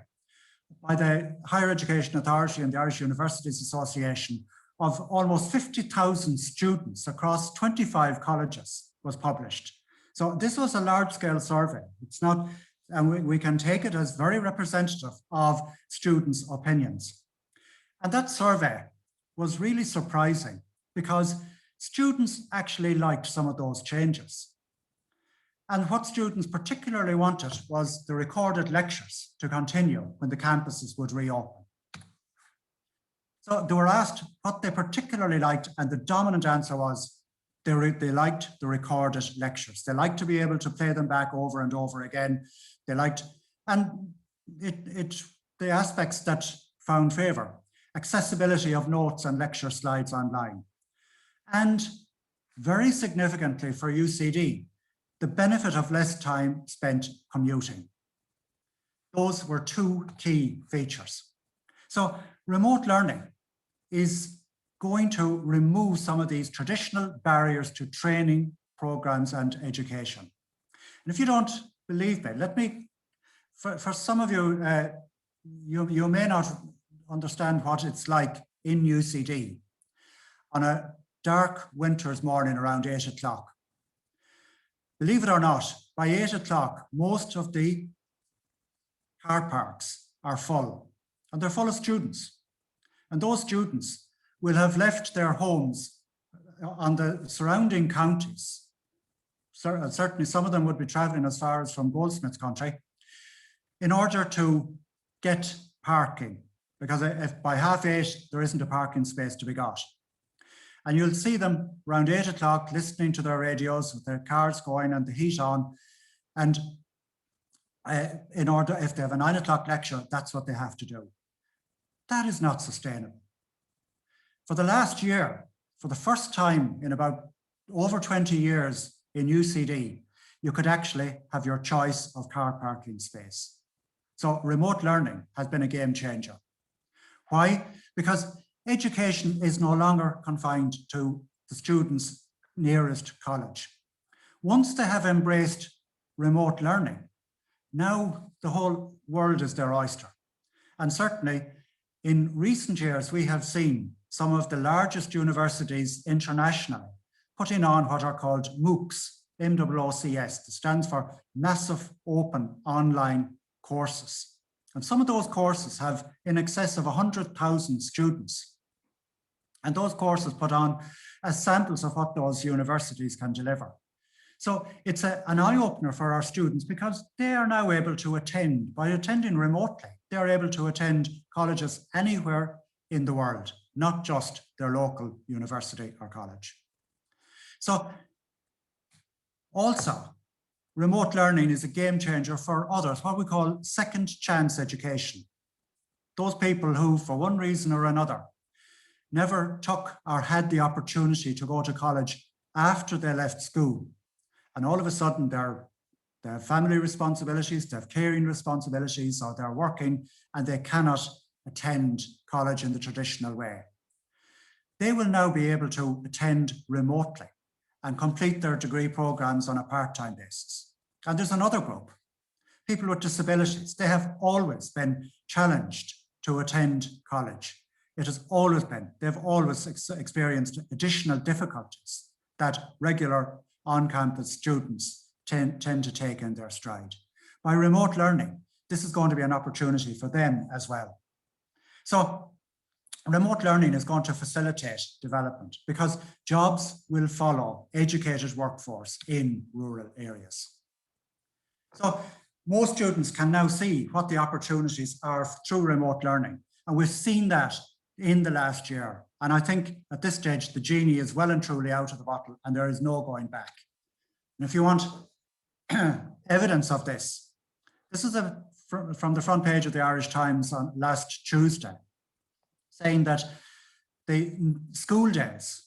H: by the Higher Education Authority and the Irish Universities Association of almost 50,000 students across 25 colleges was published. So this was a large-scale survey. It's not, and we can take it as very representative of students' opinions. And that survey was really surprising because students actually liked some of those changes. And what students particularly wanted was the recorded lectures to continue when the campuses would reopen. So they were asked what they particularly liked, and the dominant answer was they liked the recorded lectures. They liked to be able to play them back over and over again. They liked, and the aspects that found favor: accessibility of notes and lecture slides online. And very significantly for UCD, the benefit of less time spent commuting. Those were two key features. So remote learning is going to remove some of these traditional barriers to training programs and education. And if you don't believe me, let me, for some of you, you may not understand what it's like in UCD on a dark winter's morning around 8 o'clock. Believe it or not, by 8 o'clock, most of the car parks are full, and they're full of students. And those students will have left their homes on the surrounding counties. Certainly some of them would be traveling as far as from Goldsmith country in order to get parking, because if by 8:30 there isn't a parking space to be got. And you'll see them around 8 o'clock listening to their radios with their cars going and the heat on. And in order, if they have a 9 o'clock lecture, that's what they have to do. That is not sustainable. For the last year, for the first time in about over 20 years in UCD, you could actually have your choice of car parking space. So remote learning has been a game changer. Why? Because education is no longer confined to the students nearest college. Once they have embraced remote learning, now the whole world is their oyster. And certainly in recent years, we have seen some of the largest universities internationally putting on what are called MOOCs, MOOCs, that stands for Massive Open Online Courses. And some of those courses have in excess of 100,000 students. And those courses put on as samples of what those universities can deliver. So it's an eye-opener for our students because they are now able to attend, by attending remotely, they are able to attend colleges anywhere in the world, not just their local university or college. So also, remote learning is a game changer for others, what we call second chance education. Those people who, for one reason or another, never took or had the opportunity to go to college after they left school. And all of a sudden they have family responsibilities, they have caring responsibilities, or they're working and they cannot attend college in the traditional way. They will now be able to attend remotely and complete their degree programs on a part-time basis. And there's another group, people with disabilities. They have always been challenged to attend college. It has always been, they've always experienced additional difficulties that regular on-campus students tend to take in their stride. By remote learning, this is going to be an opportunity for them as well. So remote learning is going to facilitate development because jobs will follow educated workforce in rural areas. So most students can now see what the opportunities are through remote learning. And we've seen that in the last year. And I think at this stage, the genie is well and truly out of the bottle and there is no going back. And if you want evidence of this, this is from the front page of the Irish Times on last Tuesday, saying that the school days,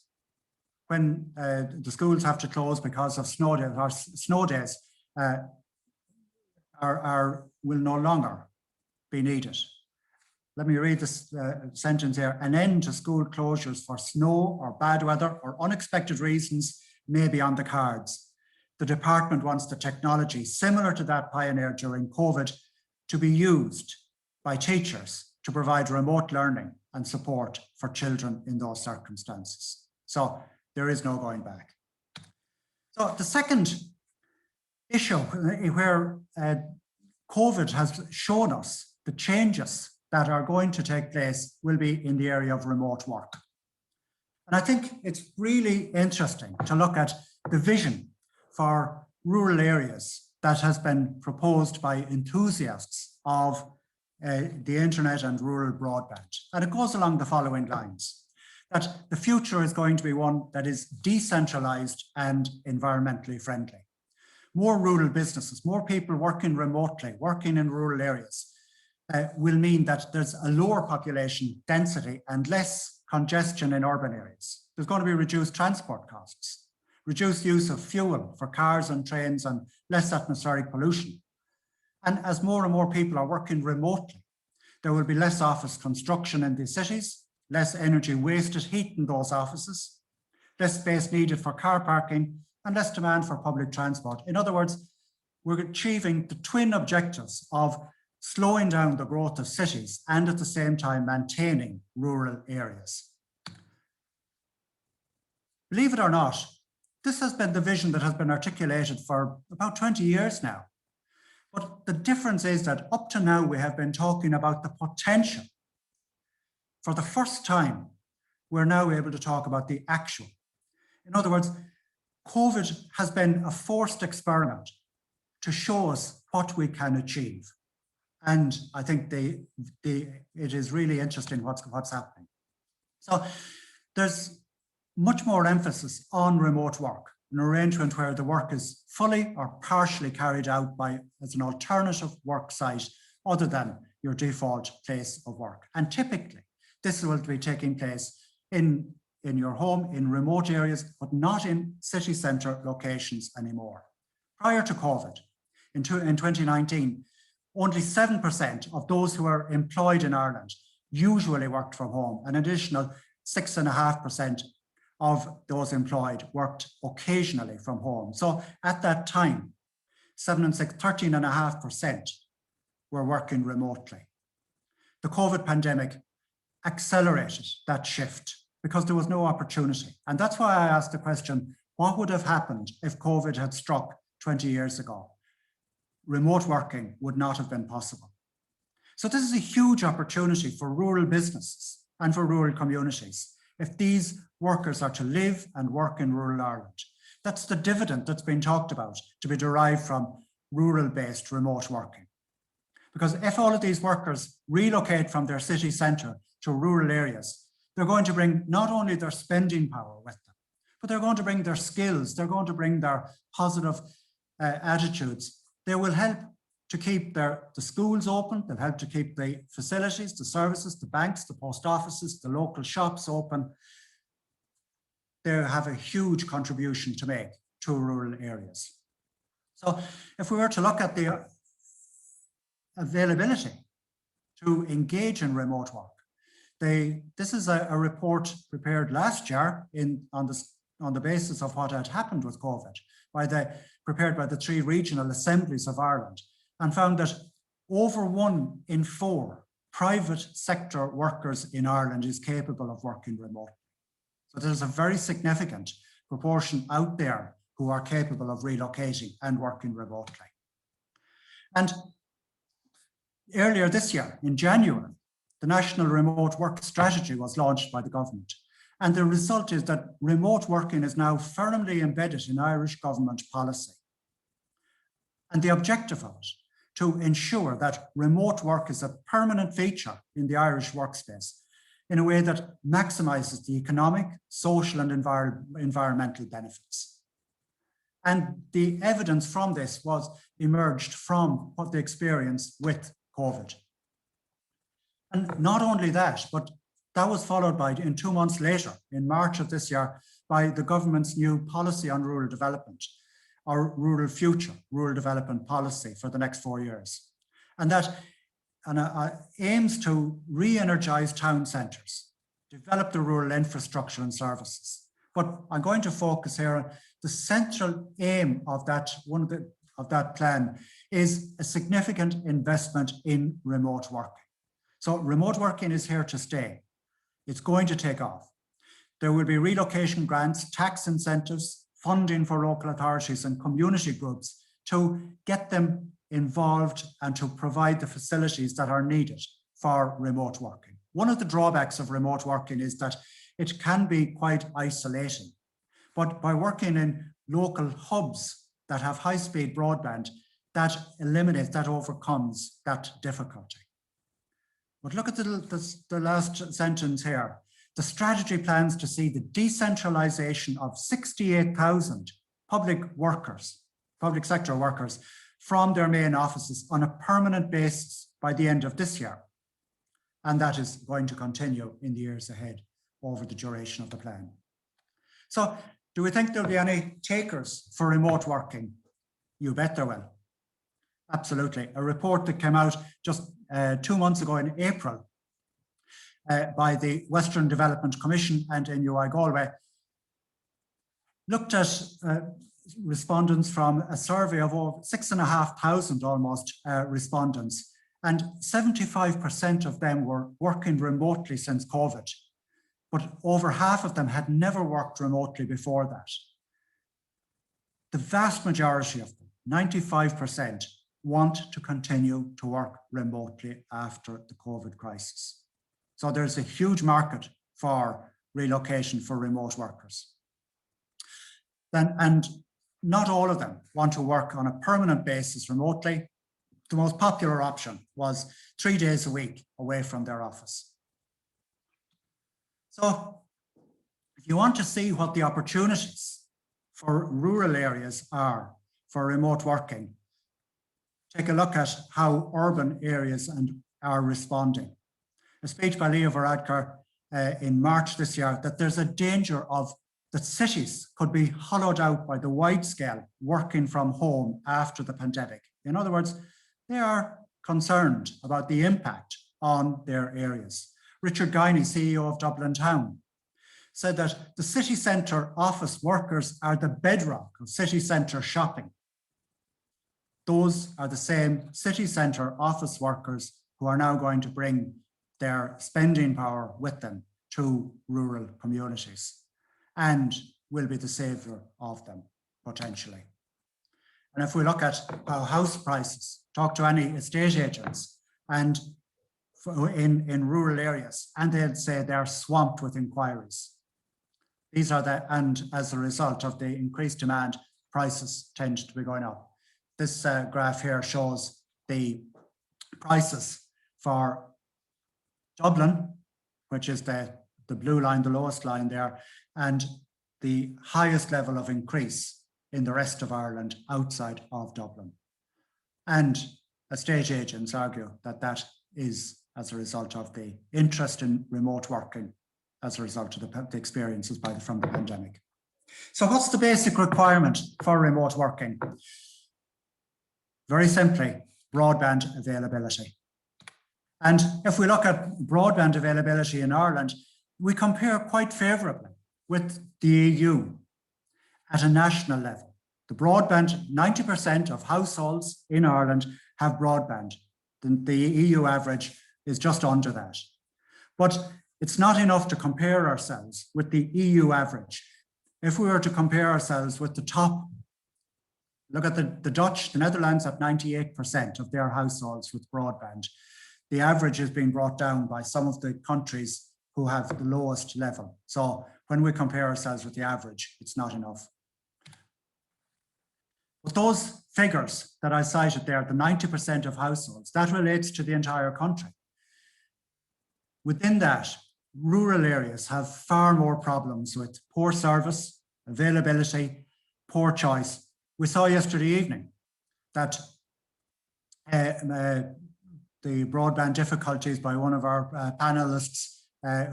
H: when the schools have to close because of snow days, will no longer be needed. Let me read this sentence here. An end to school closures for snow or bad weather or unexpected reasons may be on the cards. The department wants the technology similar to that pioneered during COVID to be used by teachers to provide remote learning and support for children in those circumstances. So there is no going back. So the second issue where COVID has shown us the changes that are going to take place will be in the area of remote work. And I think it's really interesting to look at the vision for rural areas that has been proposed by enthusiasts of the internet and rural broadband. And it goes along the following lines, that the future is going to be one that is decentralized and environmentally friendly. More rural businesses, more people working remotely, working in rural areas, will mean that there's a lower population density and less congestion in urban areas. There's going to be reduced transport costs, reduced use of fuel for cars and trains and less atmospheric pollution. And as more and more people are working remotely, there will be less office construction in the cities, less energy wasted heating those offices, less space needed for car parking, and less demand for public transport. In other words, we're achieving the twin objectives of slowing down the growth of cities and at the same time maintaining rural areas. Believe it or not, this has been the vision that has been articulated for about 20 years now. But the difference is that up to now, we have been talking about the potential. For the first time, we're now able to talk about the actual. In other words, COVID has been a forced experiment to show us what we can achieve. And I think it is really interesting what's happening. So there's much more emphasis on remote work. an arrangement where the work is fully or partially carried out as an alternative work site other than your default place of work. And typically, this will be taking place in your home, in remote areas, but not in city centre locations anymore. Prior to COVID, in 2019, only 7% of those who are employed in Ireland usually worked from home. An additional 6.5% of those employed worked occasionally from home. So at that time, 7 and 6, 13.5% were working remotely. The COVID pandemic accelerated that shift because there was no opportunity. And that's why I asked the question, what would have happened if COVID had struck 20 years ago? Remote working would not have been possible. So this is a huge opportunity for rural businesses and for rural communities. If these workers are to live and work in rural Ireland, that's the dividend that's been talked about to be derived from rural-based remote working. Because if all of these workers relocate from their city centre to rural areas, they're going to bring not only their spending power with them, but they're going to bring their skills, they're going to bring their positive attitudes. They will help to keep the schools open, they'll help to keep the facilities, the services, the banks, the post offices, the local shops open. They have a huge contribution to make to rural areas. So if we were to look at the availability to engage in remote work, this is a report prepared last year on the basis of what had happened with COVID, prepared by the 3 regional assemblies of Ireland, and found that over 1 in 4 private sector workers in Ireland is capable of working remotely. So there's a very significant proportion out there who are capable of relocating and working remotely. And earlier this year, in January, the National Remote Work Strategy was launched by the government. And the result is that remote working is now firmly embedded in Irish government policy. And the objective of it, to ensure that remote work is a permanent feature in the Irish workspace in a way that maximizes the economic, social and environmental benefits. And the evidence from this emerged from what they experienced with COVID. And not only that, but that was followed by, in 2 months later, in March of this year, by the government's new policy on rural development, our rural future, rural development policy for the next 4 years. And that aims to re-energize town centres, develop the rural infrastructure and services. But I'm going to focus here on the central aim of that plan is a significant investment in remote working. So remote working is here to stay. It's going to take off. There will be relocation grants, tax incentives, funding for local authorities and community groups to get them involved and to provide the facilities that are needed for remote working. One of the drawbacks of remote working is that it can be quite isolating, but by working in local hubs that have high-speed broadband, that eliminates, that overcomes that difficulty. But look at the last sentence here. The strategy plans to see the decentralization of 68,000 public sector workers from their main offices on a permanent basis by the end of this year. And that is going to continue in the years ahead over the duration of the plan. So do we think there'll be any takers for remote working? You bet there will. Absolutely. A report that came out just 2 months ago in April by the Western Development Commission and NUI Galway looked at respondents from a survey of over 6,500 almost respondents, and 75% of them were working remotely since COVID, but over half of them had never worked remotely before that. The vast majority of them, 95%, want to continue to work remotely after the COVID crisis. So there's a huge market for relocation for remote workers. And not all of them want to work on a permanent basis remotely. The most popular option was 3 days a week away from their office. So if you want to see what the opportunities for rural areas are for remote working. Take a look at how urban areas are responding. A speech by Leo Varadkar in March this year that there's a danger of that cities could be hollowed out by the wide scale working from home after the pandemic. In other words, they are concerned about the impact on their areas. Richard Guiney, CEO of Dublin Town, said that the city centre office workers are the bedrock of city centre shopping. Those are the same city centre office workers who are now going to bring their spending power with them to rural communities and will be the saviour of them, potentially. And if we look at how house prices, talk to any estate agents and in rural areas, and they'll say they're swamped with inquiries. These are and as a result of the increased demand, prices tend to be going up. This graph here shows the prices for Dublin, which is the blue line, the lowest line there, and the highest level of increase in the rest of Ireland outside of Dublin. And estate agents argue that that is as a result of the interest in remote working as a result of the experiences from the pandemic. So what's the basic requirement for remote working? Very simply, broadband availability. And if we look at broadband availability in Ireland, we compare quite favourably with the EU at a national level. The broadband, 90% of households in Ireland have broadband. The EU average is just under that. But it's not enough to compare ourselves with the EU average. If we were to compare ourselves with the top, look at the Dutch, the Netherlands have 98% of their households with broadband. The average has been brought down by some of the countries who have the lowest level. So when we compare ourselves with the average, it's not enough. But those figures that I cited there, the 90% of households, that relates to the entire country. Within that, rural areas have far more problems with poor service, availability, poor choice. We saw yesterday evening that the broadband difficulties by one of our panelists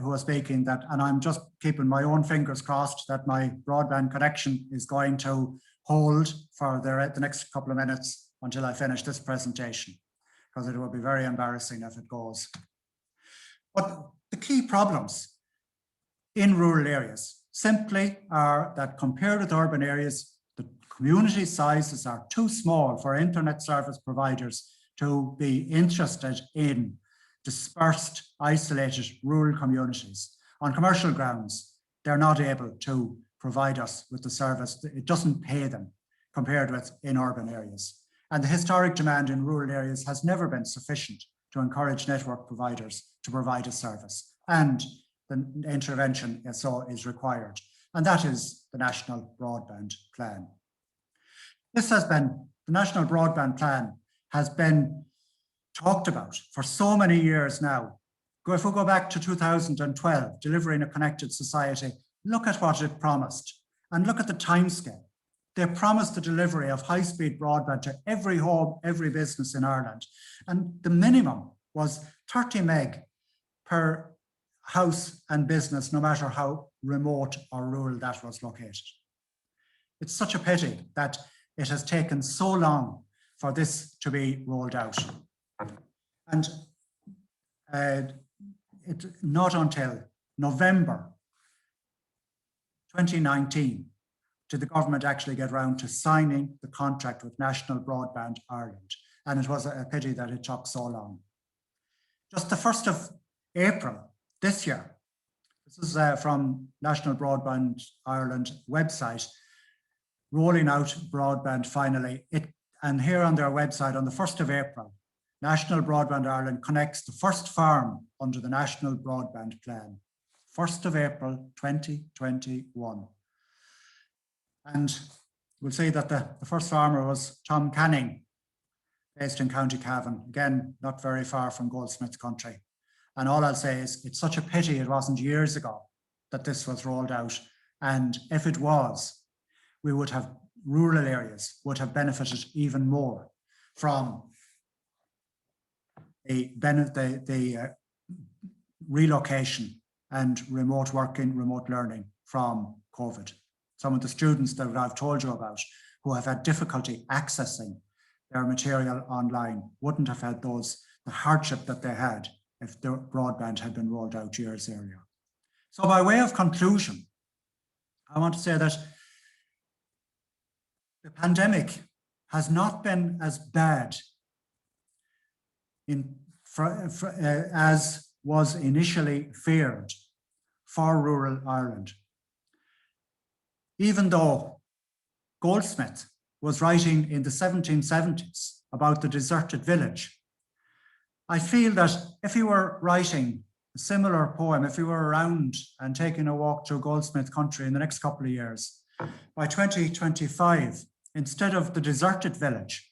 H: who was speaking that, and I'm just keeping my own fingers crossed that my broadband connection is going to hold for the next couple of minutes until I finish this presentation, because it will be very embarrassing if it goes. But the key problems in rural areas simply are that compared with urban areas, the community sizes are too small for internet service providers to be interested in dispersed, isolated rural communities. On commercial grounds, they're not able to provide us with the service. It doesn't pay them compared with in urban areas. And the historic demand in rural areas has never been sufficient to encourage network providers to provide a service. And the intervention is required. And that is the National Broadband Plan. The National Broadband Plan has been talked about for so many years now. If we go back to 2012, Delivering a Connected Society, look at what it promised and look at the timescale. They promised the delivery of high-speed broadband to every home, every business in Ireland. And the minimum was 30 meg per house and business, no matter how remote or rural that was located. It's such a pity that it has taken so long for this to be rolled out. And not until November 2019 did the government actually get round to signing the contract with National Broadband Ireland. And it was a pity that it took so long. Just the 1st of April this year, this is from National Broadband Ireland website, rolling out broadband finally. And here on their website on the 1st of April, National Broadband Ireland connects the first farm under the National Broadband Plan. 1st of April 2021. And we'll see that the first farmer was Tom Canning, based in County Cavan, again, not very far from Goldsmith country. And all I'll say is it's such a pity it wasn't years ago that this was rolled out. And if it was, rural areas would have benefited even more from the relocation and remote working, remote learning from COVID. Some of the students that I've told you about who have had difficulty accessing their material online wouldn't have had the hardship that they had if the broadband had been rolled out years earlier. So by way of conclusion, I want to say that the pandemic has not been as bad as was initially feared for rural Ireland. Even though Goldsmith was writing in the 1770s about the deserted village, I feel that if he were writing a similar poem, if he were around and taking a walk through Goldsmith country in the next couple of years, by 2025, instead of the deserted village,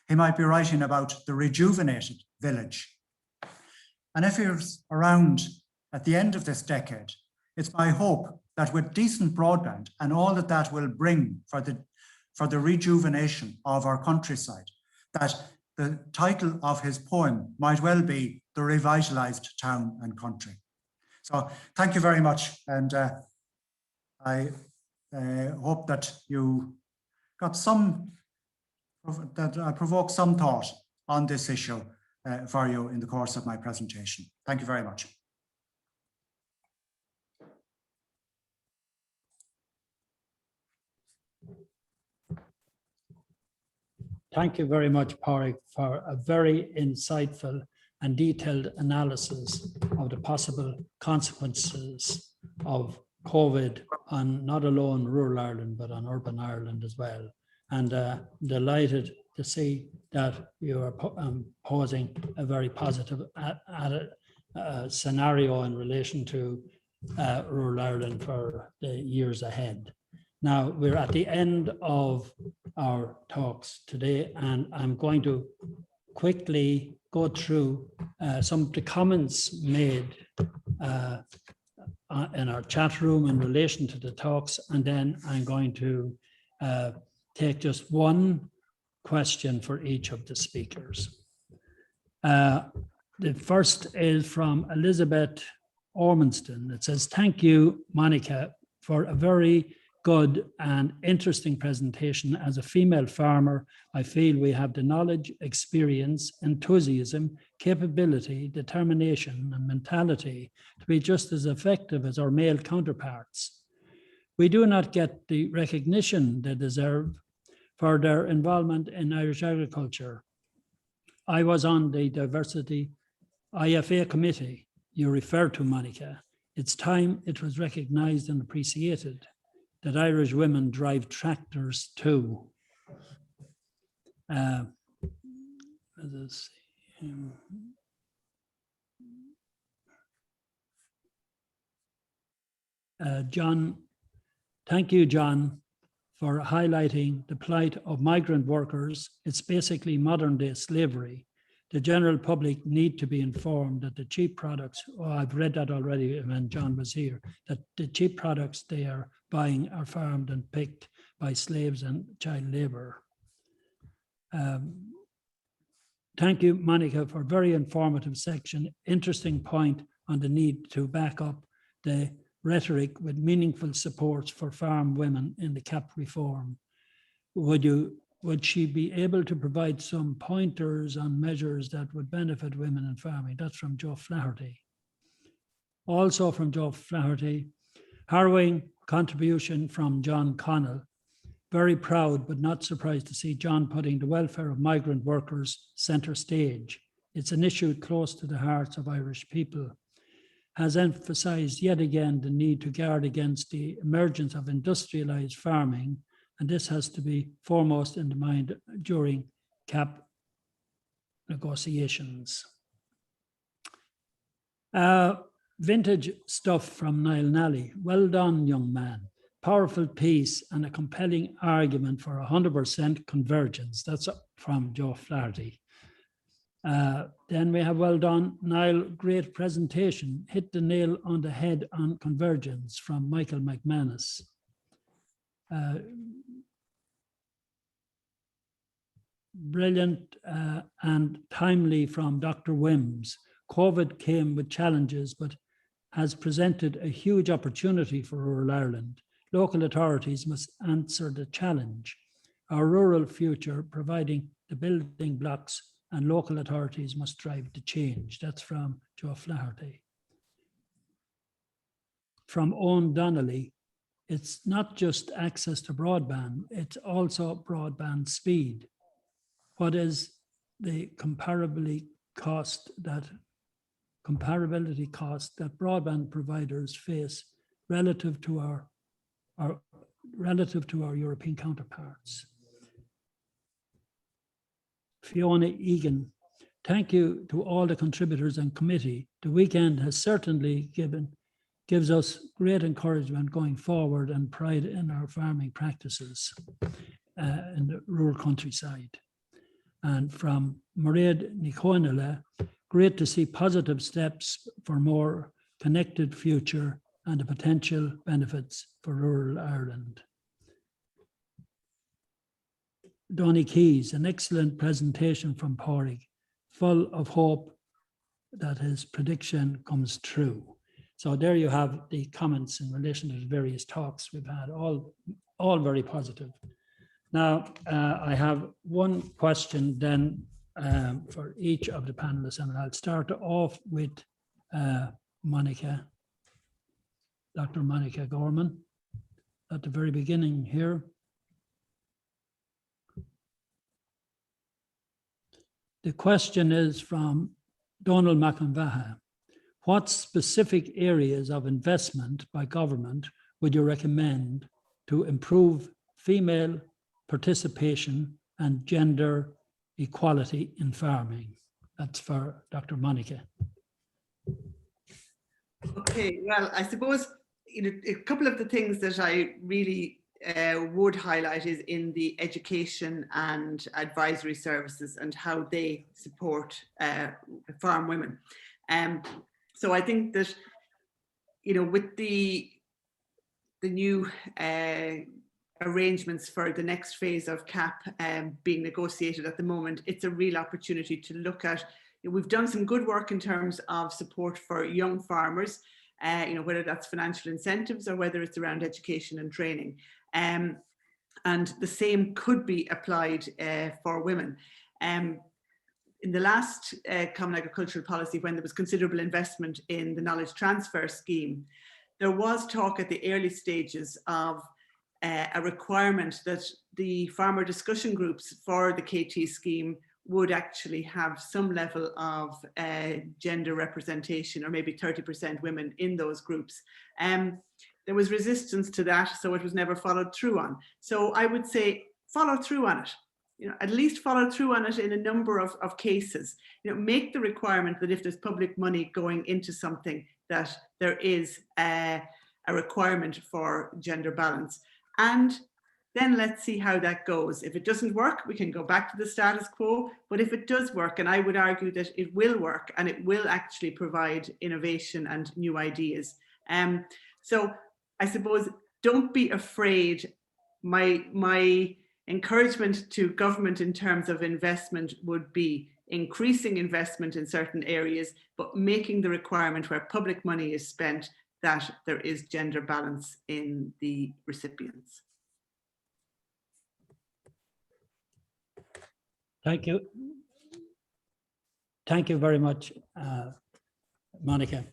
H: he might be writing about the rejuvenated village. And if he was around at the end of this decade, it's my hope that with decent broadband and all that that will bring for the rejuvenation of our countryside, that the title of his poem might well be The Revitalized Town and Country. So thank you very much. And I hope that you got that I provoked some thought on this issue for you in the course of my presentation. Thank you very much.
B: Thank you very much, Pádraig, for a very insightful and detailed analysis of the possible consequences of COVID on not alone rural Ireland, but on urban Ireland as well. And delighted to see that you are posing a very positive scenario in relation to rural Ireland for the years ahead. Now, we're at the end of our talks today, and I'm going to quickly go through some of the comments made in our chat room in relation to the talks, and then I'm going to take just one question for each of the speakers. The first is from Elizabeth Ormanston. It says, "Thank you, Monica, for a very good and interesting presentation. As a female farmer, I feel we have the knowledge, experience, enthusiasm, capability, determination, and mentality to be just as effective as our male counterparts. We do not get the recognition they deserve for their involvement in Irish agriculture. I was on the diversity IFA committee you referred to, Monica. It's time it was recognized and appreciated that Irish women drive tractors too." Let's see. John, thank you, John, for highlighting the plight of migrant workers. It's basically modern day slavery. The general public need to be informed that the cheap products, I've read that already when John was here, that the cheap products they are buying are farmed and picked by slaves and child labor. Thank you, Monica, for a very informative section. Interesting point on the need to back up the rhetoric with meaningful supports for farm women in the CAP reform. Would she be able to provide some pointers on measures that would benefit women in farming? That's from Joe Flaherty. Also from Joe Flaherty, harrowing contribution from John Connell. Very proud, but not surprised to see John putting the welfare of migrant workers center stage. It's an issue close to the hearts of Irish people. Has emphasized yet again the need to guard against the emergence of industrialized farming, and this has to be foremost in the mind during CAP negotiations. Vintage stuff from Niall Nally. Well done, young man. Powerful piece and a compelling argument for 100% convergence. That's from Joe Flaherty. Then we have well done, Niall, great presentation. Hit the nail on the head on convergence from Michael McManus. brilliant and timely from Dr. Wims. COVID came with challenges, but has presented a huge opportunity for rural Ireland. Local authorities must answer the challenge. Our rural future, providing the building blocks, and local authorities must drive the change. That's from Joe Flaherty. From Owen Donnelly, it's not just access to broadband, it's also broadband speed. What is the comparability cost that broadband providers face relative to our European counterparts? Fiona Egan, thank you to all the contributors and committee. The weekend has certainly gives us great encouragement going forward and pride in our farming practices in the rural countryside. And from Mairead Niconela, great to see positive steps for more connected future and the potential benefits for rural Ireland. Donny Keys, an excellent presentation from Pádraig, full of hope that his prediction comes true. So there you have the comments in relation to the various talks we've had, all very positive. Now, I have one question then for each of the panelists, and I'll start off with Monica, Dr. Monica Gorman, at the very beginning here. The question is from Donald McInvaha. What specific areas of investment by government would you recommend to improve female participation and gender equality in farming? That's for Dr. Monica.
C: Okay, well, I suppose a couple of the things that I really would highlight is in the education and advisory services and how they support farm women. So I think that, with the new arrangements for the next phase of CAP being negotiated at the moment, it's a real opportunity to look at. We've done some good work in terms of support for young farmers, whether that's financial incentives or whether it's around education and training. And the same could be applied for women. In the last Common Agricultural Policy, when there was considerable investment in the knowledge transfer scheme, there was talk at the early stages of a requirement that the farmer discussion groups for the KT scheme would actually have some level of gender representation, or maybe 30% women in those groups. There was resistance to that, so it was never followed through on. So I would say follow through on it. At least follow through on it in a number of cases. Make the requirement that if there's public money going into something, that there is a requirement for gender balance. And then let's see how that goes. If it doesn't work, we can go back to the status quo. But if it does work, and I would argue that it will work, and it will actually provide innovation and new ideas. So I suppose don't be afraid. My encouragement to government in terms of investment would be increasing investment in certain areas, but making the requirement where public money is spent that there is gender balance in the recipients.
B: Thank you. Thank you very much, Monica.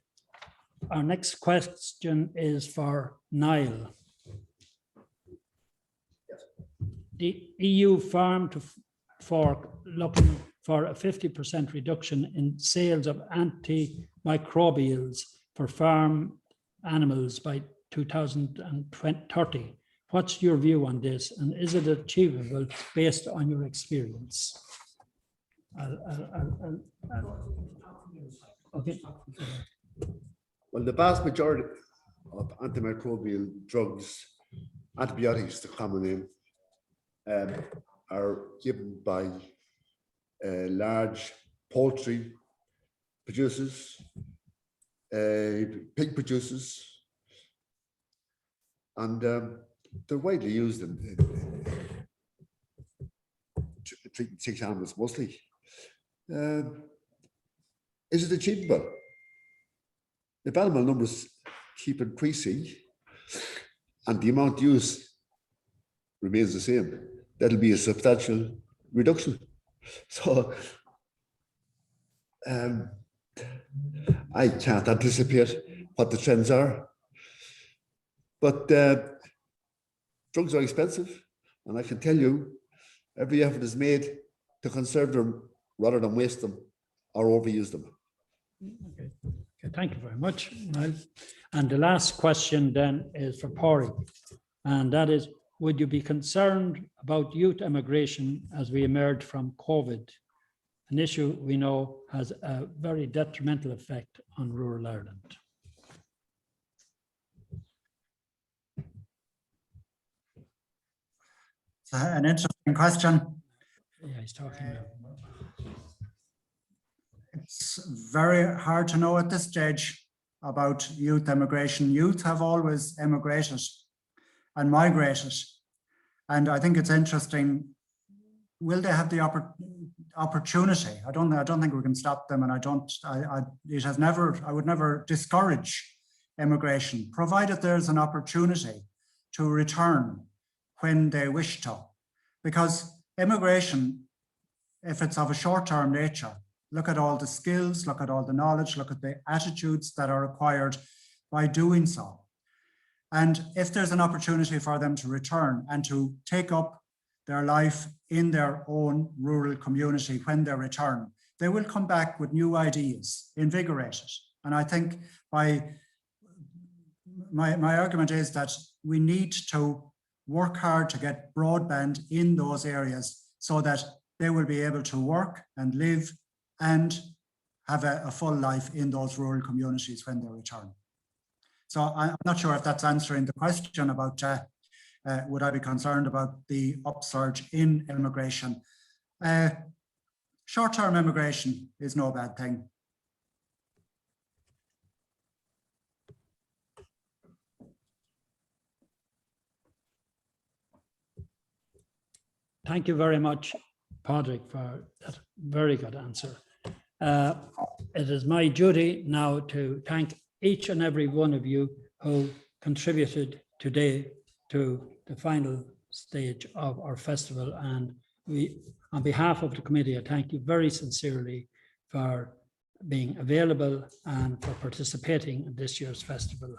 B: Our next question is for Niall. The EU Farm to Fork looking for a 50% reduction in sales of antimicrobials for farm animals by 2030. What's your view on this, and is it achievable based on your experience? Okay.
G: Well, the vast majority of antimicrobial drugs, antibiotics, the common name, are given by large poultry producers, pig producers, and they're widely used treating sick animals mostly. Is it achievable? If animal numbers keep increasing and the amount used remains the same, that'll be a substantial reduction. So I can't anticipate what the trends are, but drugs are expensive, and I can tell you every effort is made to conserve them rather than waste them or overuse them.
B: Okay. Okay, thank you very much, Niall. And the last question then is for Pori, and that is, would you be concerned about youth emigration as we emerge from COVID, an issue we know has a very detrimental effect on rural Ireland?
H: It's an interesting question.
B: Yeah, he's talking now.
H: It's very hard to know at this stage about youth emigration. Youth have always emigrated and migrated. And I think it's interesting, will they have the opportunity? I don't think we can stop them, and I would never discourage immigration, provided there's an opportunity to return when they wish to. Because immigration, if it's of a short-term nature, look at all the skills, look at all the knowledge, look at the attitudes that are required by doing so. And if there's an opportunity for them to return and to take up their life in their own rural community when they return, they will come back with new ideas, invigorated. And I think my argument is that we need to work hard to get broadband in those areas so that they will be able to work and live and have a full life in those rural communities when they return. So I'm not sure if that's answering the question about would I be concerned about the upsurge in immigration. Short-term immigration is no bad thing.
B: Thank you very much, Padraig, for that very good answer. It is my duty now to thank each and every one of you who contributed today to the final stage of our festival. And we, on behalf of the committee, I thank you very sincerely for being available and for participating in this year's festival.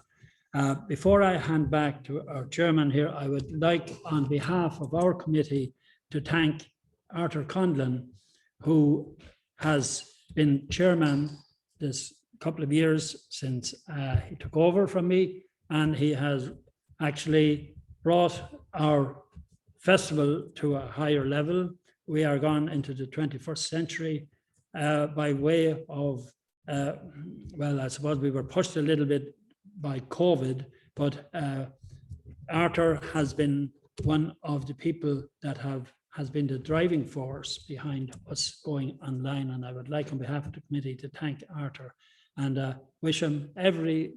B: Before I hand back to our chairman here, I would like, on behalf of our committee, to thank Arthur Conlon, who has been chairman this couple of years since he took over from me, and he has actually brought our festival to a higher level. We are gone into the 21st century by way of, well, I suppose we were pushed a little bit by COVID, but Arthur has been one of the people that has been the driving force behind us going online. And I would like, on behalf of the committee, to thank Arthur and wish him every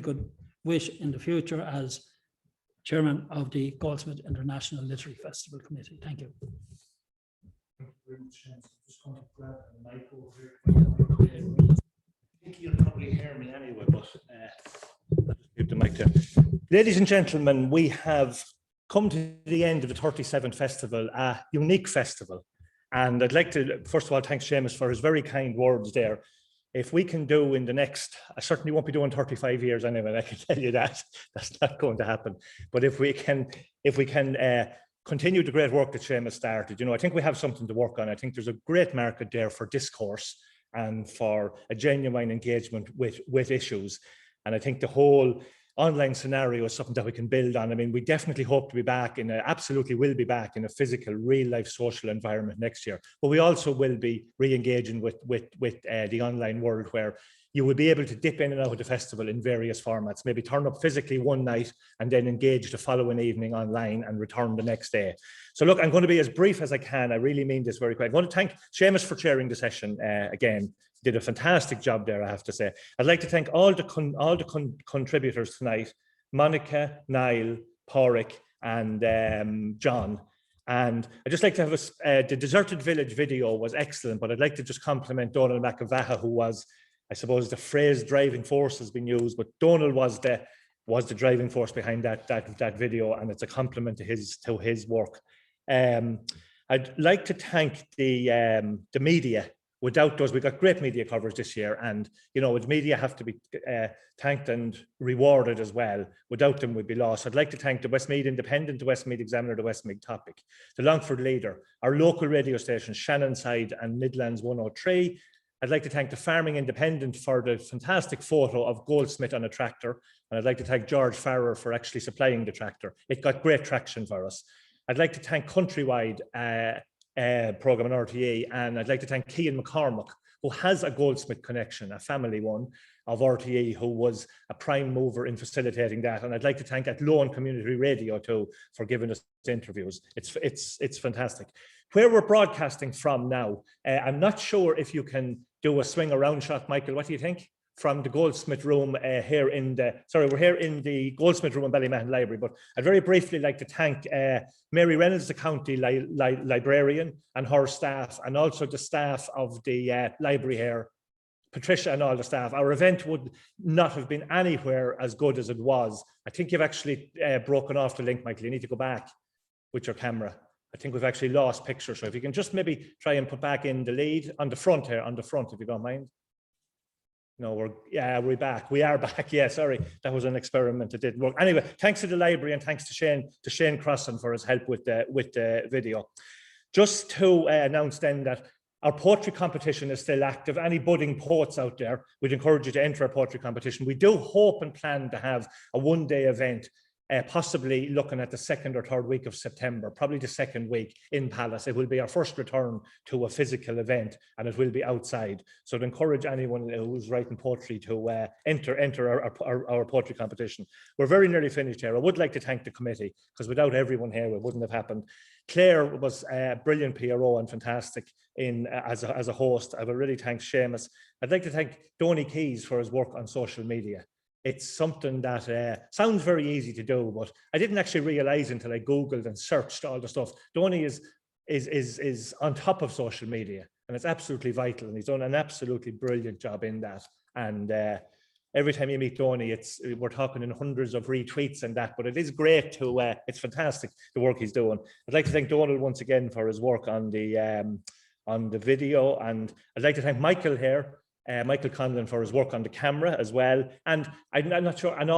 B: good wish in the future as chairman of the Goldsmith International Literary Festival Committee. Thank you.
A: Thank you very much. I'm just going to grab the mic over here. I think you'll probably hear me anyway, but I'll just give the mic to. Ladies and gentlemen, we have come to the end of the 37th festival, a unique festival. And I'd like to, first of all, thank Seamus for his very kind words there. If we can do in the next, I certainly won't be doing 35 years anyway, I can tell you that. That's not going to happen. But if we can continue the great work that Seamus started, you know, I think we have something to work on. I think there's a great market there for discourse and for a genuine engagement with issues. And I think the whole online scenario is something that we can build on. I mean, we definitely hope to be back absolutely will be back in a physical, real life social environment next year. But we also will be re-engaging with the online world, where you will be able to dip in and out of the festival in various formats, maybe turn up physically one night and then engage the following evening online and return the next day. So look, I'm going to be as brief as I can. I really mean this very quick. I want to thank Seamus for chairing the session again. Did a fantastic job there, I have to say. I'd like to thank all the contributors tonight, Monica, Niall, Pádraig, and John. And I'd just like to have the Deserted Village video was excellent, but I'd like to just compliment Donald McAvaha, who was, I suppose the phrase driving force has been used, but Donald was the driving force behind that video, and it's a compliment to his work. I'd like to thank the media. Without those, we got great media coverage this year, and the media have to be thanked and rewarded as well. Without them, we'd be lost. I'd like to thank the Westmeath Independent, the Westmeath Examiner, the Westmeath Topic, the Longford Leader, our local radio stations, Shannonside and Midlands 103. I'd like to thank the Farming Independent for the fantastic photo of Goldsmith on a tractor, and I'd like to thank George Farrer for actually supplying the tractor. It got great traction for us. I'd like to thank Countrywide program on RTE, and I'd like to thank Cian McCormack, who has a Goldsmith connection, a family one of RTE, who was a prime mover in facilitating that. And I'd like to thank Athlone Community Radio too for giving us interviews. It's fantastic. Where we're broadcasting from now, I'm not sure if you can do a swing around shot, Michael. What do you think? From the Goldsmith room we're here in the Goldsmith room in Ballymahon Library, but I'd very briefly like to thank Mary Reynolds, the county librarian, and her staff, and also the staff of the library here, Patricia and all the staff. Our event would not have been anywhere as good as it was. I think you've actually broken off the link, Michael. You need to go back with your camera. I think we've actually lost pictures, so if you can just maybe try and put back in the lead on the front here, if you don't mind. No, we're back. We are back. Yeah, sorry, that was an experiment. It didn't work. Anyway, thanks to the library and thanks to Shane Crossan for his help with the video. Just to announce then that our poetry competition is still active. Any budding poets out there, we'd encourage you to enter our poetry competition. We do hope and plan to have a one-day event, possibly looking at the 2nd or 3rd week of September, probably the 2nd week in Palace. It will be our first return to a physical event, and it will be outside. So I'd encourage anyone who's writing poetry to enter our poetry competition. We're very nearly finished here. I would like to thank the committee, because without everyone here, it wouldn't have happened. Claire was a brilliant PRO and fantastic as a host. I will really thank Seamus. I'd like to thank Donny Keys for his work on social media. It's something that sounds very easy to do, but I didn't actually realize until I Googled and searched all the stuff. Donny is on top of social media, and it's absolutely vital, and he's done an absolutely brilliant job in that. And every time you meet Donny, we're talking in hundreds of retweets and that, but it is great to, it's fantastic, the work he's doing. I'd like to thank Donald once again for his work on the video, and I'd like to thank Michael here, Michael Conlon, for his work on the camera as well, and I'm not sure, and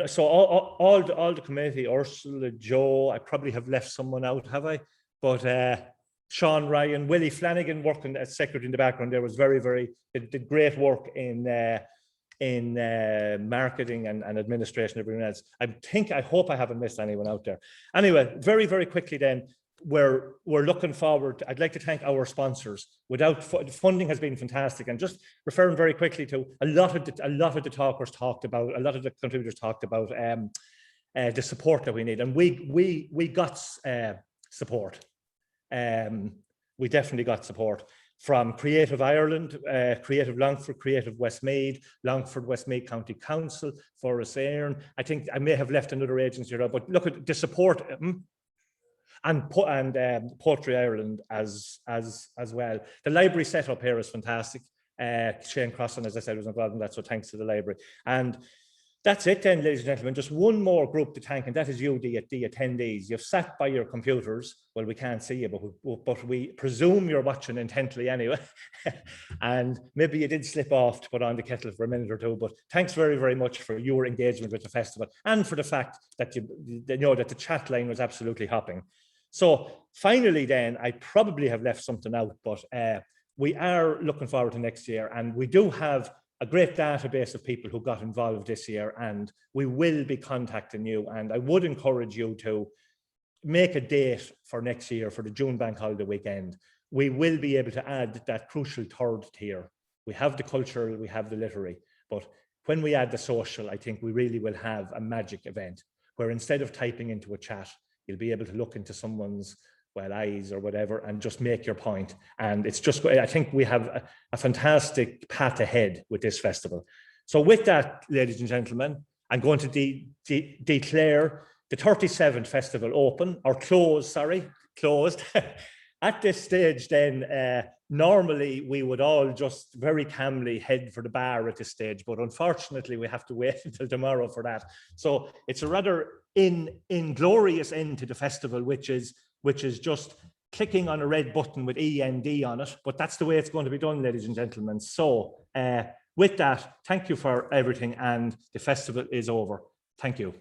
A: so all the committee, Ursula, Joe, I probably have left someone out, have I? But Sean Ryan, Willie Flanagan working as secretary in the background there was did great work in marketing and administration, everyone else. I hope I haven't missed anyone out there. Anyway, very, very quickly then, we're looking forward. I'd like to thank our sponsors. Without funding has been fantastic, and just referring very quickly to a lot of the talkers talked about, a lot of the contributors talked about the support that we need, and we got support. We definitely got support from Creative Ireland, Creative Longford, Creative Westmeath, Longford Westmeath County Council, Forest Éireann. I think I may have left another agency here, but look at the support. And Poetry Ireland as well. The library setup here is fantastic. Shane Crossan, as I said, was involved in that, so thanks to the library. And that's it then, ladies and gentlemen. Just one more group to thank, and that is you, the attendees. You've sat by your computers. Well, we can't see you, but we presume you're watching intently anyway. And maybe you did slip off to put on the kettle for a minute or two, but thanks very, very much for your engagement with the festival, and for the fact that that the chat line was absolutely hopping. So finally then, I probably have left something out, but we are looking forward to next year, and we do have a great database of people who got involved this year, and we will be contacting you, and I would encourage you to make a date for next year for the June Bank Holiday weekend. We will be able to add that crucial third tier. We have the cultural, we have the literary, but when we add the social, I think we really will have a magic event where instead of typing into a chat, you'll be able to look into someone's eyes or whatever and just make your point. And it's just, I think we have a fantastic path ahead with this festival. So with that, ladies and gentlemen, I'm going to declare the 37th festival open, or closed, sorry, closed. At this stage then, normally we would all just very calmly head for the bar at this stage, but unfortunately we have to wait until tomorrow for that. So it's a rather inglorious end to the festival, which is just clicking on a red button with END on it, but that's the way it's going to be done, ladies and gentlemen. So with that, thank you for everything, and the festival is over. Thank you.